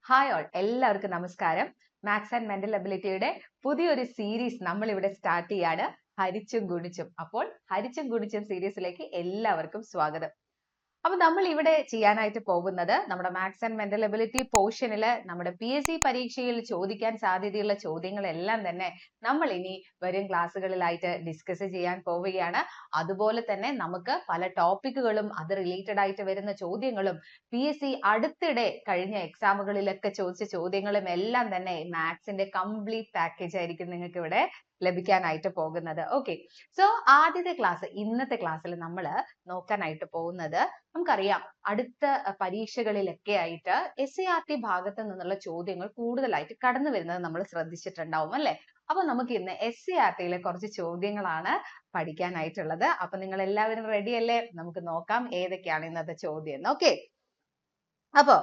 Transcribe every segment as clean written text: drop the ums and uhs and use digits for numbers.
Hi all, എല്ലാവർക്കും നമസ്കാരം. Maths and mental എബിലിറ്റിയുടെ പുതിയൊരു സീരീസ് നമ്മൾ ഇവിടെ സ്റ്റാർട്ട് ചെയ്യാണ്, ഹരിച്ചും ഗുണിച്ചും. അപ്പോൾ ഹരിച്ചും ഗുണിച്ചും സീരീസിലേക്ക് എല്ലാവർക്കും സ്വാഗതം. അപ്പൊ നമ്മൾ ഇവിടെ ചെയ്യാനായിട്ട് പോകുന്നത് നമ്മുടെ മാത്സ് ആൻഡ് മെന്റൽ എബിലിറ്റി പോർഷനിൽ നമ്മുടെ PSC പരീക്ഷയിൽ ചോദിക്കാൻ സാധ്യതയുള്ള ചോദ്യങ്ങളെല്ലാം തന്നെ നമ്മൾ ഇനി വരും ക്ലാസ്സുകളിലായിട്ട് ഡിസ്കസ് ചെയ്യാൻ പോവുകയാണ്. അതുപോലെ തന്നെ നമുക്ക് പല ടോപ്പിക്കുകളും അത് റിലേറ്റഡ് ആയിട്ട് വരുന്ന ചോദ്യങ്ങളും PSC അടുത്തിടെ കഴിഞ്ഞ എക്സാമുകളിലൊക്കെ ചോദിച്ച ചോദ്യങ്ങളും എല്ലാം തന്നെ മാത്സിന്റെ കംപ്ലീറ്റ് പാക്കേജ് ആയിരിക്കും നിങ്ങൾക്ക് ഇവിടെ ലഭിക്കാനായിട്ട് പോകുന്നത്. ഓക്കെ, സോ ആദ്യത്തെ ക്ലാസ്, ഇന്നത്തെ ക്ലാസ്സിൽ നമ്മൾ നോക്കാനായിട്ട് പോകുന്നത്, നമുക്കറിയാം അടുത്ത പരീക്ഷകളിലൊക്കെ ആയിട്ട് SCERT ഭാഗത്ത് നിന്നുള്ള ചോദ്യങ്ങൾ കൂടുതലായിട്ട് കടന്നു വരുന്നത് നമ്മൾ ശ്രദ്ധിച്ചിട്ടുണ്ടാവും അല്ലെ. അപ്പൊ നമുക്ക് ഇന്ന് SCERTയിലെ കുറച്ച് ചോദ്യങ്ങളാണ് പഠിക്കാനായിട്ടുള്ളത്. അപ്പൊ നിങ്ങൾ എല്ലാവരും റെഡി അല്ലേ? നമുക്ക് നോക്കാം ഏതൊക്കെയാണ് ഇന്നത്തെ ചോദ്യം. ഓക്കെ, അപ്പൊ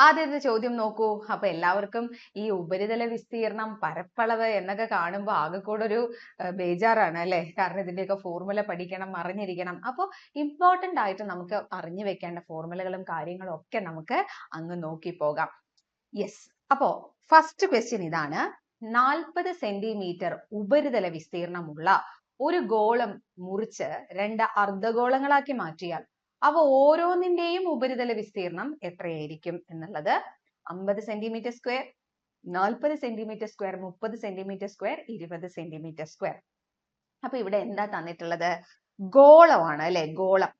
ആദ്യത്തെ ചോദ്യം നോക്കൂ. അപ്പൊ എല്ലാവർക്കും ഈ ഉപരിതല വിസ്തീർണം, പരപ്പളവ് എന്നൊക്കെ കാണുമ്പോൾ ആകെ കൂടെ ഒരു ബേജാറാണ് അല്ലെ. കാരണം ഇതിന്റെയൊക്കെ ഫോർമുല പഠിക്കണം, അറിഞ്ഞിരിക്കണം. അപ്പോൾ ഇമ്പോർട്ടന്റ് ആയിട്ട് നമുക്ക് അറിഞ്ഞു വെക്കേണ്ട ഫോർമുലകളും കാര്യങ്ങളും ഒക്കെ നമുക്ക് അങ്ങ് നോക്കി പോകാം. യെസ്, അപ്പോ ഫസ്റ്റ് ക്വസ്റ്റ്യൻ ഇതാണ്. 40 സെന്റിമീറ്റർ ഉപരിതല വിസ്തീർണമുള്ള ഒരു ഗോളം മുറിച്ച് 2 അർദ്ധഗോളങ്ങളാക്കി മാറ്റിയാൽ അവ ഓരോന്നിന്റെയും ഉപരിതല വിസ്തീർണം എത്രയായിരിക്കും എന്നുള്ളത്. 50 centimetre square, 40 centimetre square, 30 centimetre square, 20 centimetre square. അപ്പൊ ഇവിടെ എന്താ തന്നിട്ടുള്ളത്? ഗോളമാണ് അല്ലെ. ഗോളം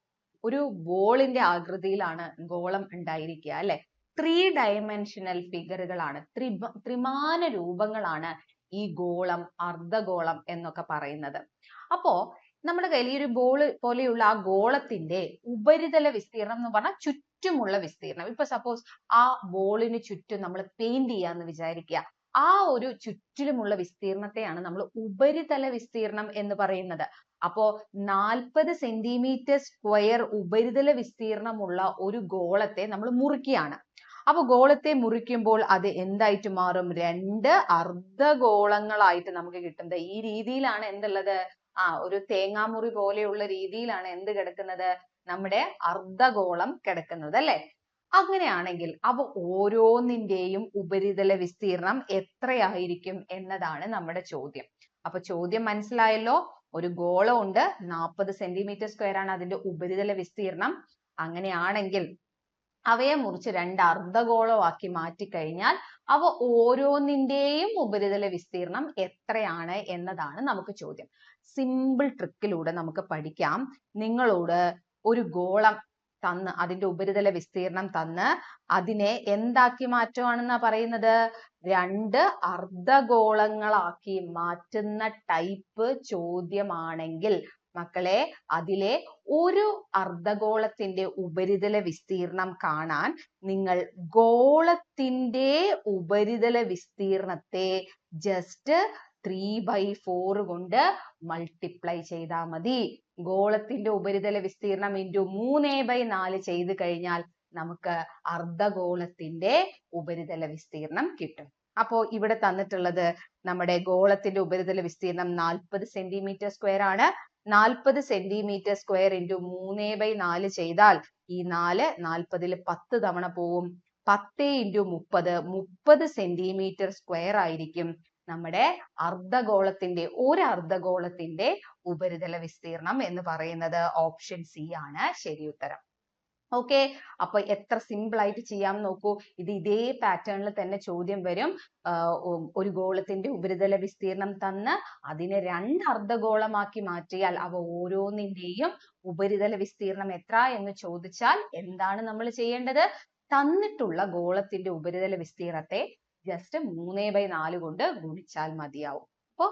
ഒരു ബോളിന്റെ ആകൃതിയിലാണ് ഗോളം ഉണ്ടായിരിക്കുക അല്ലെ. 3 ഡയമെൻഷണൽ ഫിഗറുകളാണ്, ത്രിമാന രൂപങ്ങളാണ് ഈ ഗോളം, അർദ്ധഗോളം എന്നൊക്കെ പറയുന്നത്. അപ്പോ നമ്മുടെ കയ്യിൽ ഈ ഒരു ബോൾ പോലെയുള്ള ആ ഗോളത്തിന്റെ ഉപരിതല വിസ്തീർണം എന്ന് പറഞ്ഞാൽ ചുറ്റുമുള്ള വിസ്തീർണം. ഇപ്പൊ സപ്പോസ് ആ ബോളിന് ചുറ്റും നമ്മൾ പെയിന്റ് ചെയ്യാന്ന് വിചാരിക്കുക. ആ ഒരു ചുറ്റിലുമുള്ള വിസ്തീർണത്തെയാണ് നമ്മൾ ഉപരിതല വിസ്തീർണം എന്ന് പറയുന്നത്. അപ്പോ 40 സെന്റിമീറ്റർ സ്ക്വയർ ഉപരിതല വിസ്തീർണമുള്ള ഒരു ഗോളത്തെ നമ്മൾ മുറിക്കുകയാണ്. അപ്പൊ ഗോളത്തെ മുറിക്കുമ്പോൾ അത് എന്തായിട്ട് മാറും? 2 അർദ്ധഗോളങ്ങളായിട്ട് നമുക്ക് കിട്ടുന്നത്. ഈ രീതിയിലാണ് എന്തുള്ളത്? ഒരു തേങ്ങാമുറി പോലെയുള്ള രീതിയിലാണ് എന്ത് കിടക്കുന്നത്? നമ്മുടെ അർദ്ധഗോളം കിടക്കുന്നത് അല്ലെ. അങ്ങനെയാണെങ്കിൽ അവ ഓരോന്നിന്റെയും ഉപരിതല വിസ്തീർണം എത്രയായിരിക്കും എന്നതാണ് നമ്മുടെ ചോദ്യം. അപ്പൊ ചോദ്യം മനസ്സിലായല്ലോ. ഒരു ഗോളം ഉണ്ട്, 40 സെന്റിമീറ്റർ സ്ക്വയർ ആണ് അതിന്റെ ഉപരിതല വിസ്തീർണം. അങ്ങനെയാണെങ്കിൽ അവയെ മുറിച്ച് 2 അർദ്ധഗോളമാക്കി മാറ്റിക്കഴിഞ്ഞാൽ അവ ഓരോന്നിന്റെയും ഉപരിതല വിസ്തീർണം എത്രയാണ് എന്നതാണ് നമുക്ക് ചോദ്യം. സിമ്പിൾ ട്രിക്കിലൂടെ നമുക്ക് പഠിക്കാം. നിങ്ങളോട് ഒരു ഗോളം തന്ന് അതിന്റെ ഉപരിതല വിസ്തീർണം തന്ന് അതിനെ എന്താക്കി മാറ്റുവാണെന്നാ പറയുന്നത്? 2 അർദ്ധഗോളങ്ങളാക്കി മാറ്റുന്ന ടൈപ്പ് ചോദ്യമാണെങ്കിൽ മക്കളെ, അതിലെ ഒരു അർദ്ധഗോളത്തിന്റെ ഉപരിതല വിസ്തീർണം കാണാൻ നിങ്ങൾ ഗോളത്തിന്റെ ഉപരിതല വിസ്തീർണത്തെ ജസ്റ്റ് 3/4 കൊണ്ട് മൾട്ടിപ്ലൈ ചെയ്താൽ മതി. ഗോളത്തിന്റെ ഉപരിതല വിസ്തീർണം ഇൻറ്റു 3/4 ചെയ്ത് കഴിഞ്ഞാൽ നമുക്ക് അർദ്ധഗോളത്തിന്റെ ഉപരിതല വിസ്തീർണം കിട്ടും. അപ്പോ ഇവിടെ തന്നിട്ടുള്ളത് നമ്മുടെ ഗോളത്തിന്റെ ഉപരിതല വിസ്തീർണം 40 സെന്റിമീറ്റർ സ്ക്വയർ ആണ്. 40 സെന്റിമീറ്റർ സ്ക്വയർ ഇൻറ്റു 3/4 ചെയ്താൽ ഈ 4 40-ൽ 10 തവണ പോവും. 10 ഇൻറ്റു 30 സെന്റിമീറ്റർ സ്ക്വയർ ആയിരിക്കും നമ്മുടെ ഒരു അർദ്ധഗോളത്തിന്റെ ഉപരിതല വിസ്തീർണം എന്ന് പറയുന്നത്. ഓപ്ഷൻ സി ആണ് ശരി ഉത്തരം. ഓക്കെ, അപ്പൊ എത്ര സിമ്പിൾ ആയിട്ട് ചെയ്യാം നോക്കൂ. ഇതേ പാറ്റേണിൽ തന്നെ ചോദ്യം വരും. ഒരു ഗോളത്തിന്റെ ഉപരിതല വിസ്തീർണം തന്ന് അതിനെ 2 അർദ്ധഗോളമാക്കി മാറ്റിയാൽ അവ ഓരോന്നിന്റെയും ഉപരിതല വിസ്തീർണം എത്ര എന്ന് ചോദിച്ചാൽ എന്താണ് നമ്മൾ ചെയ്യേണ്ടത്? തന്നിട്ടുള്ള ഗോളത്തിന്റെ ഉപരിതല വിസ്തീർണത്തെ ജസ്റ്റ് 3/4 കൊണ്ട് ഗുണിച്ചാൽ മതിയാവും. അപ്പോ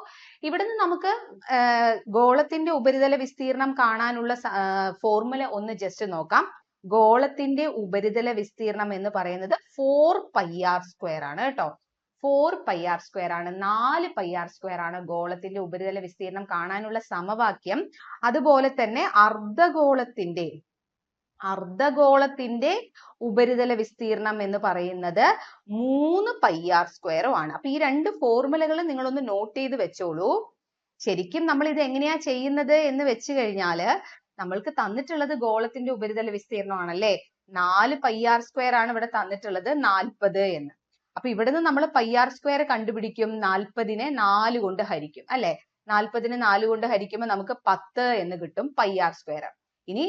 ഇവിടുന്ന് നമുക്ക് ഗോളത്തിന്റെ ഉപരിതല വിസ്തീർണം കാണാനുള്ള ഫോർമുല ഒന്ന് ജസ്റ്റ് നോക്കാം. ഗോളത്തിന്റെ ഉപരിതല വിസ്തീർണം എന്ന് പറയുന്നത് 4πr² ആണ് കേട്ടോ. 4πr² ആണ്, 4πr² ആണ് ഗോളത്തിന്റെ ഉപരിതല വിസ്തീർണം കാണാനുള്ള സമവാക്യം. അതുപോലെ തന്നെ അർദ്ധഗോളത്തിന്റെ ഉപരിതല വിസ്തീർണം എന്ന് പറയുന്നത് 3πr² ആണ്. അപ്പൊ ഈ 2 ഫോർമുലകളും നിങ്ങളൊന്ന് നോട്ട് ചെയ്ത് വെച്ചോളൂ. ശരിക്കും നമ്മൾ ഇത് എങ്ങനെയാ ചെയ്യുന്നത് എന്ന് വെച്ച് കഴിഞ്ഞാല്, നമ്മൾക്ക് തന്നിട്ടുള്ളത് ഗോളത്തിന്റെ ഉപരിതല വിസ്തീർണം ആണല്ലേ. 4πr² ആണ് ഇവിടെ തന്നിട്ടുള്ളത് 40 എന്ന്. അപ്പൊ ഇവിടുന്ന് നമ്മൾ പൈ ആർ സ്ക്വയർ കണ്ടുപിടിക്കും. 40നെ 4 കൊണ്ട് ഹരിക്കും അല്ലെ. 40നെ 4 കൊണ്ട് ഹരിക്കുമ്പോൾ നമുക്ക് 10 എന്ന് കിട്ടും പൈ ആർ സ്ക്വയർ. ഇനി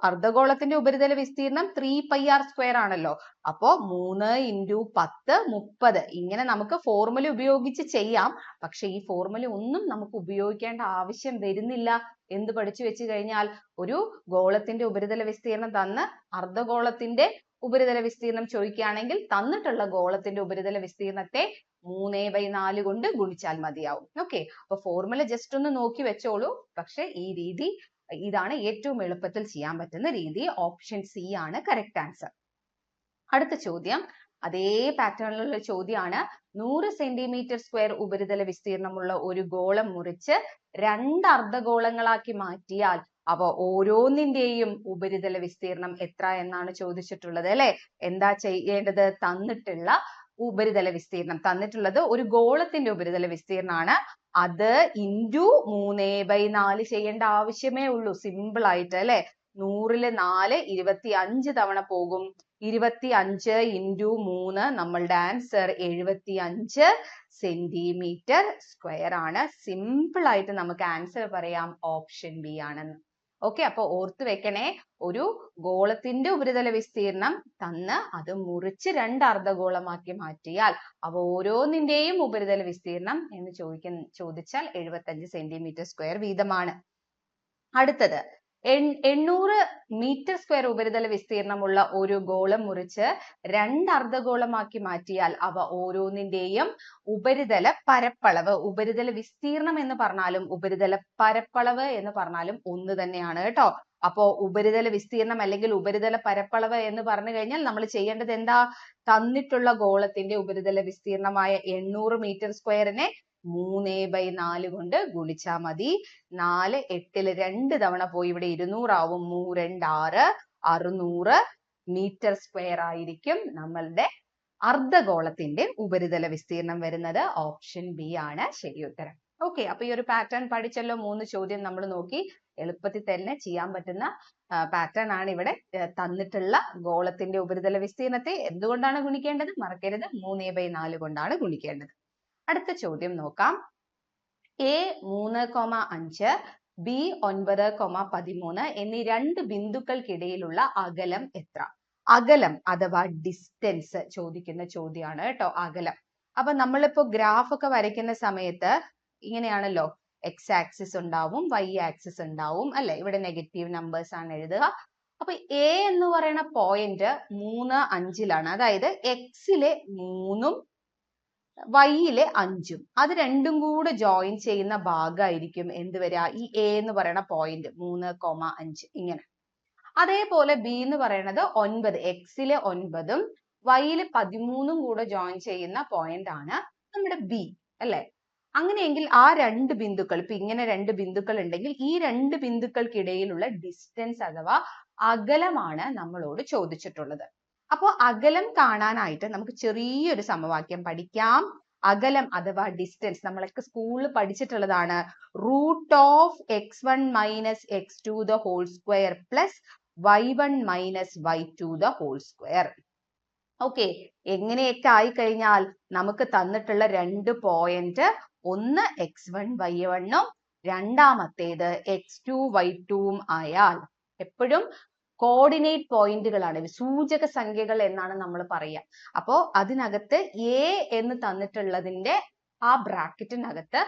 അർദ്ധഗോളത്തിന്റെ ഉപരിതല വിസ്തീർണം 3 പൈ ആർ സ്ക്വയർ ആണല്ലോ. അപ്പോ 3 × 10 30. ഇങ്ങനെ നമുക്ക് ഫോർമുല ഉപയോഗിച്ച് ചെയ്യാം. പക്ഷെ ഈ ഫോർമുല ഒന്നും നമുക്ക് ഉപയോഗിക്കേണ്ട ആവശ്യം വരുന്നില്ല. എന്ത് പഠിച്ചു വെച്ച് കഴിഞ്ഞാൽ ഒരു ഗോളത്തിന്റെ ഉപരിതല വിസ്തീർണം തന്ന് അർദ്ധഗോളത്തിന്റെ ഉപരിതല വിസ്തീർണം ചോദിക്കുകയാണെങ്കിൽ തന്നിട്ടുള്ള ഗോളത്തിന്റെ ഉപരിതല വിസ്തീർണത്തെ 3/4 കൊണ്ട് ഗുണിച്ചാൽ മതിയാവും. ഓക്കെ, അപ്പൊ ഫോർമുല ജസ്റ്റ് ഒന്ന് നോക്കി വെച്ചോളൂ. പക്ഷെ ഈ രീതി ഇതാണ് ഏറ്റവും എളുപ്പത്തിൽ ചെയ്യാൻ പറ്റുന്ന രീതി. ഓപ്ഷൻ സി ആണ് കറക്റ്റ് ആൻസർ. അടുത്ത ചോദ്യം അതേ പാറ്റേണിലുള്ള ചോദ്യമാണ്. 100 സെന്റിമീറ്റർ സ്ക്വയർ ഉപരിതല വിസ്തീർണമുള്ള ഒരു ഗോളം മുറിച്ച് 2 അർദ്ധഗോളങ്ങളാക്കി മാറ്റിയാൽ അവ ഓരോന്നിന്റെയും ഉപരിതല വിസ്തീർണം എത്ര എന്നാണ് ചോദിച്ചിട്ടുള്ളത് അല്ലെ. എന്താ ചെയ്യേണ്ടത്? തന്നിട്ടുള്ള ഉപരിതല വിസ്തീർണം തന്നിട്ടുള്ളത് ഒരു ഗോളത്തിന്റെ ഉപരിതല വിസ്തീർണമാണ്. അത് ഇൻറ്റു 3/4 ചെയ്യേണ്ട ആവശ്യമേ ഉള്ളൂ. സിമ്പിൾ ആയിട്ട് അല്ലെ. 100ല് 4 25 തവണ പോകും. 25 × 3 നമ്മളുടെ ആൻസർ 75 സെന്റിമീറ്റർ സ്ക്വയർ ആണ്. സിമ്പിൾ ആയിട്ട് നമുക്ക് ആൻസർ പറയാം ഓപ്ഷൻ ബി ആണെന്ന്. ഓക്കെ, അപ്പൊ ഓർത്ത് വെക്കണേ, ഒരു ഗോളത്തിന്റെ ഉപരിതല വിസ്തീർണം തന്ന് അത് മുറിച്ച് 2 അർദ്ധഗോളമാക്കി മാറ്റിയാൽ അവ ഓരോന്നിന്റെയും ഉപരിതല വിസ്തീർണം എന്ന് ചോദിച്ചാൽ 75 സെന്റിമീറ്റർ സ്ക്വയർ വീതമാണ്. അടുത്തത് 800 മീറ്റർ സ്ക്വയർ ഉപരിതല വിസ്തീർണമുള്ള ഒരു ഗോളം മുറിച്ച് 2 അർദ്ധഗോളമാക്കി മാറ്റിയാൽ അവ ഓരോന്നിന്റെയും ഉപരിതല പരപ്പളവ്, ഉപരിതല വിസ്തീർണം എന്ന് പറഞ്ഞാലും ഉപരിതല പരപ്പളവ് എന്ന് പറഞ്ഞാലും ഒന്ന് തന്നെയാണ് കേട്ടോ. അപ്പോ ഉപരിതല വിസ്തീർണം അല്ലെങ്കിൽ ഉപരിതല പരപ്പളവ് എന്ന് പറഞ്ഞു കഴിഞ്ഞാൽ നമ്മൾ ചെയ്യേണ്ടത് എന്താ? തന്നിട്ടുള്ള ഗോളത്തിന്റെ ഉപരിതല വിസ്തീർണമായ 800 മീറ്റർ സ്ക്വയറിനെ 3/4 കൊണ്ട് ഗുണിച്ചാ മതി. 4 8ല് 2 തവണ പോയി ഇവിടെ 200 ആവും. 3 2 6 600 മീറ്റർ സ്ക്വയർ ആയിരിക്കും നമ്മളുടെ അർദ്ധഗോളത്തിന്റെ ഉപരിതല വിസ്തീർണം വരുന്നത്. ഓപ്ഷൻ ബി ആണ് ശരി ഉത്തരം. ഓക്കെ, അപ്പൊ ഈ ഒരു പാറ്റേൺ പഠിച്ചല്ലോ. 3 ചോദ്യം നമ്മൾ നോക്കി. എളുപ്പത്തിൽ തന്നെ ചെയ്യാൻ പറ്റുന്ന പാറ്റേൺ ആണ് ഇവിടെ. തന്നിട്ടുള്ള ഗോളത്തിന്റെ ഉപരിതല വിസ്തീർണത്തെ എന്തുകൊണ്ടാണ് ഗുണിക്കേണ്ടത്? മറക്കരുത്, 3/4 കൊണ്ടാണ് ഗുണിക്കേണ്ടത്. അടുത്ത ചോദ്യം നോക്കാം. A 3,5 B 9,13 എന്നീ 2 ബിന്ദുക്കൾക്കിടയിലുള്ള അകലം എത്ര? അകലം അഥവാ ഡിസ്റ്റൻസ് ചോദിക്കുന്ന ചോദ്യമാണ് കേട്ടോ. അകലം. അപ്പൊ നമ്മളിപ്പോ ഗ്രാഫ് ഒക്കെ വരയ്ക്കുന്ന സമയത്ത് ഇങ്ങനെയാണല്ലോ. എക്സ് ആക്സിസ് ഉണ്ടാവും, വൈ ആക്സിസ് ഉണ്ടാവും അല്ലെ. ഇവിടെ നെഗറ്റീവ് നമ്പേഴ്സ് ആണ് എഴുതുക. അപ്പൊ എ എന്ന് പറയുന്ന പോയിന്റ് 3 5ലാണ്. അതായത് എക്സിലെ 3ഉം വൈയിലെ 5ഉം അത് രണ്ടും കൂടെ ജോയിൻ ചെയ്യുന്ന ഭാഗമായിരിക്കും എന്ത് വരിക? ഈ എ എന്ന് പറയുന്ന പോയിന്റ് 3,5 ഇങ്ങനെ. അതേപോലെ ബി എന്ന് പറയുന്നത് 9, എക്സിലെ 9ഉം വൈയിലെ 13ഉം കൂടെ ജോയിൻ ചെയ്യുന്ന പോയിന്റ് ആണ് നമ്മുടെ ബി അല്ലെ. അങ്ങനെയെങ്കിൽ ആ 2 ബിന്ദുക്കൾ, ഇപ്പൊ ഇങ്ങനെ 2 ബിന്ദുക്കൾ ഉണ്ടെങ്കിൽ ഈ 2 ബിന്ദുക്കൾക്കിടയിലുള്ള ഡിസ്റ്റൻസ് അഥവാ അകലമാണ് നമ്മളോട് ചോദിച്ചിട്ടുള്ളത്. അപ്പോ അകലം കാണാനായിട്ട് നമുക്ക് ചെറിയൊരു സമവാക്യം പഠിക്കാം. അകലം അഥവാ ഡിസ്റ്റൻസ് നമ്മളൊക്കെ സ്കൂളിൽ പഠിച്ചിട്ടുള്ളതാണ്. √(x1 - x2) the whole square plus y1 - y2 the whole square. Okay, എങ്ങനെയൊക്കെ ആയി കഴിഞ്ഞാൽ നമുക്ക് തന്നിട്ടുള്ള 2 പോയിന്റ്, ഒന്ന് x1 y1ഉം രണ്ടാമത്തേത് x2 y2ഉം ആയാൽ എപ്പോഴും കോർഡിനേറ്റ് പോയിന്റുകളാണ്, സൂചക സംഖ്യകൾ എന്നാണ് നമ്മൾ പറയുക. അപ്പോ അതിനകത്ത് എ എന്ന് തന്നിട്ടുള്ളതിന്റെ ആ ബ്രാക്കറ്റിനകത്ത്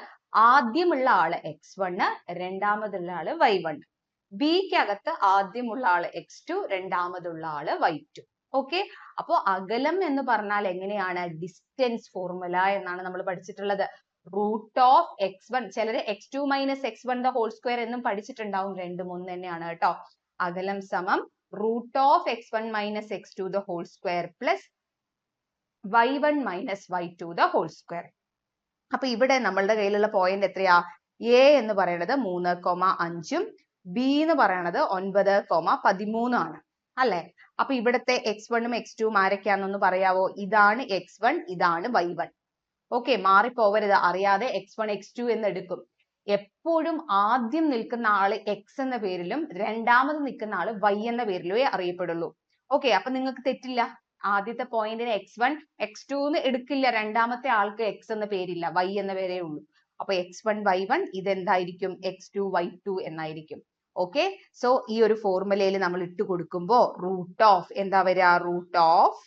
ആദ്യമുള്ള ആള് x1, രണ്ടാമതുള്ള ആള് y1. ബിക്കകത്ത് ആദ്യമുള്ള ആള് x2, രണ്ടാമതുള്ള ആള് y2. ഓക്കെ, അപ്പോ അകലം എന്ന് പറഞ്ഞാൽ എങ്ങനെയാണ്? ഡിസ്റ്റൻസ് ഫോർമുല എന്നാണ് നമ്മൾ പഠിച്ചിട്ടുള്ളത്. √(x1) ചിലര് x2 - x1 the whole square എന്നും പഠിച്ചിട്ടുണ്ടാവും. രണ്ടും ഒന്ന് തന്നെയാണ് കേട്ടോ. അകലം സമം √(x1 - x2 the whole square plus y1 - y2 the whole square. അപ്പൊ ഇവിടെ നമ്മളുടെ കയ്യിലുള്ള പോയിന്റ് എത്രയാ? എ എന്ന് പറയുന്നത് 3,5ഉം ബി എന്ന് പറയുന്നത് 9,13 ആണ് അല്ലെ. അപ്പൊ ഇവിടത്തെ x1ഉം x2ഉം ആരൊക്കെയാണെന്നൊന്ന് പറയാവോ? ഇതാണ് x1, ഇതാണ് y1. ഓക്കെ, മാറിപ്പോവരുത്. അറിയാതെ x1 x2 എന്ന് എടുക്കും. എപ്പോഴും ആദ്യം നിൽക്കുന്ന ആള് x എന്ന പേരിലും രണ്ടാമത് നിൽക്കുന്ന ആള് y എന്ന പേരിലുമേ അറിയപ്പെടുള്ളൂ. ഓക്കെ, അപ്പൊ നിങ്ങൾക്ക് തെറ്റില്ല. ആദ്യത്തെ പോയിന്റിന് x1 x2 എന്ന് എടുക്കില്ല, രണ്ടാമത്തെ ആൾക്ക് x എന്ന പേരില്ല, y എന്ന പേരേ ഉള്ളൂ. അപ്പൊ x1 y1 ഇതെന്തായിരിക്കും, x2 y2 എന്നായിരിക്കും. ഓക്കെ, സോ ഈ ഒരു ഫോർമുലയിൽ നമ്മൾ ഇട്ട് കൊടുക്കുമ്പോ റൂട്ട് ഓഫ് എന്താ വരിക, root of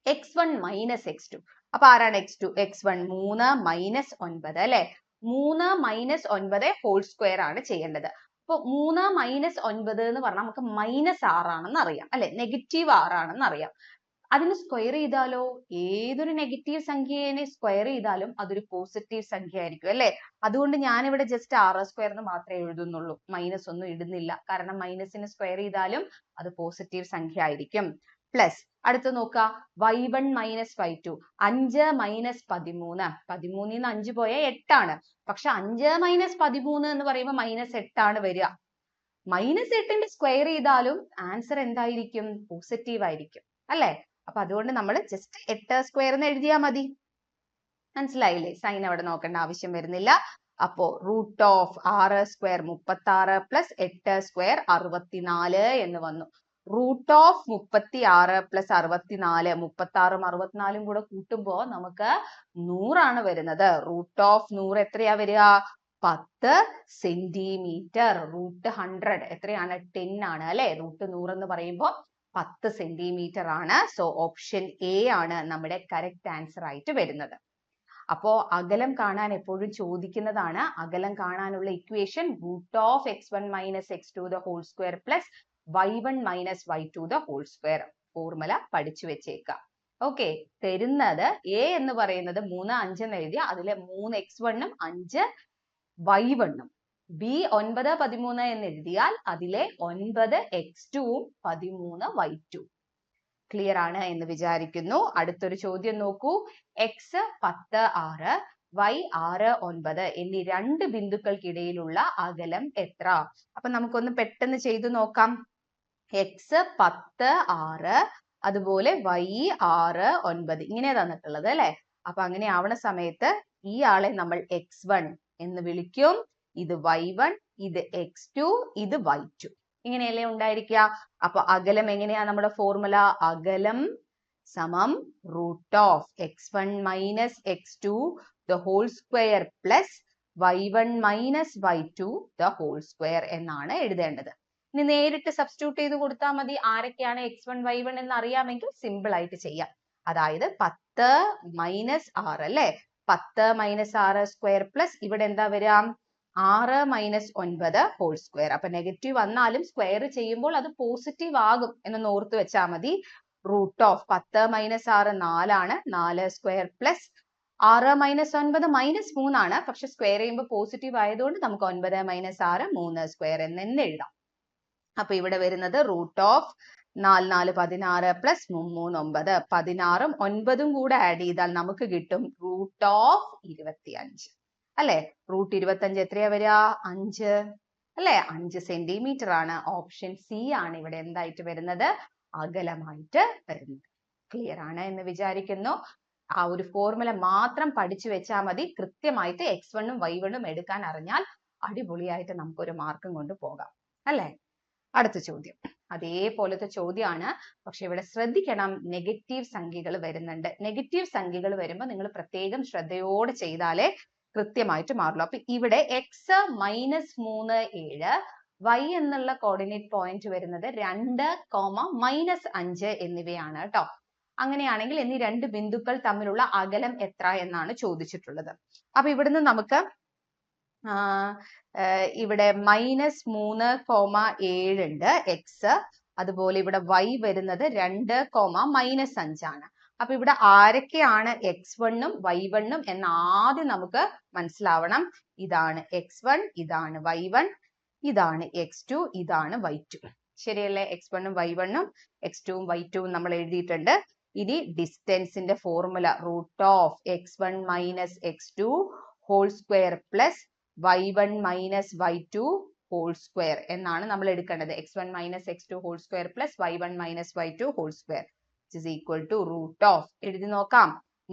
x1 minus x2. അപ്പൊ ആരാണ് x2, x1 3 മൈനസ് 9 അല്ലെ, 3 മൈനസ് 9 ഹോൾ സ്ക്വയർ ആണ് ചെയ്യേണ്ടത്. അപ്പൊ 3 മൈനസ് 9 എന്ന് പറഞ്ഞാൽ നമുക്ക് മൈനസ് 6 ആണെന്ന് അറിയാം അല്ലെ, നെഗറ്റീവ് 6 ആണെന്ന് അറിയാം. അതിന് സ്ക്വയർ ചെയ്താലോ, ഏതൊരു നെഗറ്റീവ് സംഖ്യയെ സ്ക്വയർ ചെയ്താലും അതൊരു പോസിറ്റീവ് സംഖ്യ ആയിരിക്കും അല്ലെ. അതുകൊണ്ട് ഞാൻ ഇവിടെ ജസ്റ്റ് r² എന്ന് മാത്രമേ എഴുതുന്നുള്ളൂ, മൈനസ് ഒന്നും ഇടുന്നില്ല. കാരണം മൈനസിന് സ്ക്വയർ ചെയ്താലും അത് പോസിറ്റീവ് സംഖ്യ ആയിരിക്കും. പ്ലസ് അടുത്ത് നോക്കുക, y1 മൈനസ് y2, 5 മൈനസ് 13, 13 5 പോയ 8 ആണ്. പക്ഷെ 5 മൈനസ് 13 എന്ന് പറയുമ്പോൾ മൈനസ് 8 ആണ് വരിക. മൈനസ് 8ന്റെ സ്ക്വയർ ചെയ്താലും ആൻസർ എന്തായിരിക്കും, പോസിറ്റീവ് ആയിരിക്കും അല്ലെ. അപ്പൊ അതുകൊണ്ട് നമ്മൾ ജസ്റ്റ് 8² എന്ന് എഴുതിയാൽ മതി. മനസ്സിലായില്ലേ, സൈൻ അവിടെ നോക്കേണ്ട ആവശ്യം വരുന്നില്ല. അപ്പോ റൂട്ട് ഓഫ് 6² 36 പ്ലസ് 8² 64 എന്ന് വന്നു. റൂട്ട് ഓഫ് 36 പ്ലസ് 64, 36ഉം 64ഉം കൂടെ കൂട്ടുമ്പോ നമുക്ക് 100 ആണ് വരുന്നത്. റൂട്ട് ഓഫ് 100 എത്രയാ വരിക, 10 സെന്റിമീറ്റർ. റൂട്ട് 100 എത്രയാണ്, 10 ആണ് അല്ലെ. റൂട്ട് 100 എന്ന് പറയുമ്പോൾ 10 സെന്റിമീറ്റർ ആണ്. സോ ഓപ്ഷൻ എ ആണ് നമ്മുടെ കറക്റ്റ് ആൻസർ ആയിട്ട് വരുന്നത്. അപ്പോ അകലം കാണാൻ എപ്പോഴും ചോദിക്കുന്നതാണ്. അകലം കാണാനുള്ള equation root of x1 minus x2 the whole square plus y1 minus y2 the whole square. Formula പഠിച്ചു വെച്ചേക്കാം. ഓക്കെ, തരുന്നത് a എന്ന് പറയുന്നത് 3 5 എന്ന് എഴുതിയ അതിലെ 3 x1 ഉം 5 y1 ഉം, b 9 13 എന്ന് എഴുതിയാൽ അതിലെ 9 x2 ഉം 13 y2. ക്ലിയർ ആണ് എന്ന് വിചാരിക്കുന്നു. അടുത്തൊരു ചോദ്യം നോക്കൂ. x 10 6 y 6 9 എന്നീ രണ്ട് ബിന്ദുക്കൾക്കിടയിലുള്ള അകലം എത്ര? അപ്പൊ നമുക്കൊന്ന് പെട്ടെന്ന് ചെയ്തു നോക്കാം. x 10 6 അതുപോലെ y 6 9 ഇങ്ങനെ തന്നിട്ടുള്ളത് അല്ലെ. അപ്പൊ അങ്ങനെ ആവണ സമയത്ത് ഈ ആളെ നമ്മൾ x1 എന്ന് വിളിക്കും, ഇത് y1, ഇത് x2, ഇത് y2. ഇങ്ങനെയല്ലേ ഉണ്ടായിരിക്കുക. അപ്പൊ അകലം എങ്ങനെയാ നമ്മുടെ ഫോർമുല? അകലം സമം root of x1 minus x2 the whole square plus y1 minus y2 the whole square എന്നാണ് എഴുതേണ്ടത്. ഇനി നേരിട്ട് സബ്സ്റ്റിറ്റ്യൂട്ട് ചെയ്ത് കൊടുത്താൽ മതി. ആരൊക്കെയാണ് x1 y1 എന്ന് അറിയാമെങ്കിൽ സിമ്പിൾ ആയിട്ട് ചെയ്യാം. അതായത് 10 മൈനസ് 6 അല്ലെ, 10 മൈനസ് 6 സ്ക്വയർ പ്ലസ് ഇവിടെ എന്താ വരിക, 6 മൈനസ് 9 ഹോൾ സ്ക്വയർ. അപ്പൊ നെഗറ്റീവ് വന്നാലും സ്ക്വയർ ചെയ്യുമ്പോൾ അത് പോസിറ്റീവ് ആകും എന്ന് ഓർത്ത് വെച്ചാൽ മതി. റൂട്ട് ഓഫ് 10 മൈനസ് 6 4 ആണ്, 4 സ്ക്വയർ പ്ലസ് 6 മൈനസ് 9 മൈനസ് 3 ആണ്. പക്ഷെ സ്ക്വയർ ചെയ്യുമ്പോൾ പോസിറ്റീവ് ആയതുകൊണ്ട് നമുക്ക് 9 മൈനസ് 6 3 സ്ക്വയർ എന്ന് എഴുതാം. അപ്പൊ ഇവിടെ വരുന്നത് റൂട്ട് ഓഫ് 4 4 16 പ്ലസ് 3 9, 16ഉം 9ഉം കൂടെ ആഡ് ചെയ്താൽ നമുക്ക് കിട്ടും റൂട്ട് ഓഫ് 25 അല്ലെ. റൂട്ട് 25 എത്രയാ വരിക, 5 അല്ലെ, 5 സെന്റിമീറ്റർ ആണ്. ഓപ്ഷൻ സി ആണ് ഇവിടെ എന്തായിട്ട് വരുന്നത്, അകലമായിട്ട് വരുന്നത്. ക്ലിയർ ആണ് എന്ന് വിചാരിക്കുന്നു. ആ ഒരു ഫോർമുല മാത്രം പഠിച്ചു വെച്ചാൽ മതി. കൃത്യമായിട്ട് x1 ഉം y1 ഉം എടുക്കാൻ അറിഞ്ഞാൽ അടിപൊളിയായിട്ട് നമുക്കൊരു മാർക്കും കൊണ്ട് പോകാം അല്ലെ. അടുത്ത ചോദ്യം അതേപോലത്തെ ചോദ്യമാണ്. പക്ഷെ ഇവിടെ ശ്രദ്ധിക്കണം, നെഗറ്റീവ് സംഖ്യകൾ വരുന്നുണ്ട്. നെഗറ്റീവ് സംഖ്യകൾ വരുമ്പോൾ നിങ്ങൾ പ്രത്യേകം ശ്രദ്ധയോടെ ചെയ്താലേ കൃത്യമായിട്ട് മാറുള്ളൂ. അപ്പൊ ഇവിടെ x മൈനസ് 3 7, y എന്നുള്ള കോർഡിനേറ്റ് പോയിന്റ് വരുന്നത് 2, മൈനസ് 5 എന്നിവയാണ് കേട്ടോ. അങ്ങനെയാണെങ്കിൽ എന്നീ രണ്ട് ബിന്ദുക്കൾ തമ്മിലുള്ള അകലം എത്ര എന്നാണ് ചോദിച്ചിട്ടുള്ളത്. അപ്പൊ ഇവിടുന്ന് നമുക്ക് ഇവിടെ മൈനസ് 3, 7 ഉണ്ട് x. അതുപോലെ ഇവിടെ y വരുന്നത് 2, മൈനസ് 5 ആണ്. അപ്പൊ ഇവിടെ ആരൊക്കെയാണ് x1 ഉം y1 ഉം എന്ന് ആദ്യം നമുക്ക് മനസ്സിലാവണം. ഇതാണ് x1, ഇതാണ് y1, ഇതാണ് x2, ഇതാണ് y2. ശരിയല്ലേ? x1 ഉം y1 ഉം x2 ഉം y2 ഉം നമ്മൾ എഴുതിയിട്ടുണ്ട്. ഇനി ഡിസ്റ്റൻസിന്റെ formula root of x1 minus x2 whole square plus y1 minus y2 whole square എന്നാണ് നമ്മൾ എടുക്കേണ്ടത്. x1 minus x2 whole square plus y1 minus y2 whole square is equal to root of, എഴുതി നോക്കാം,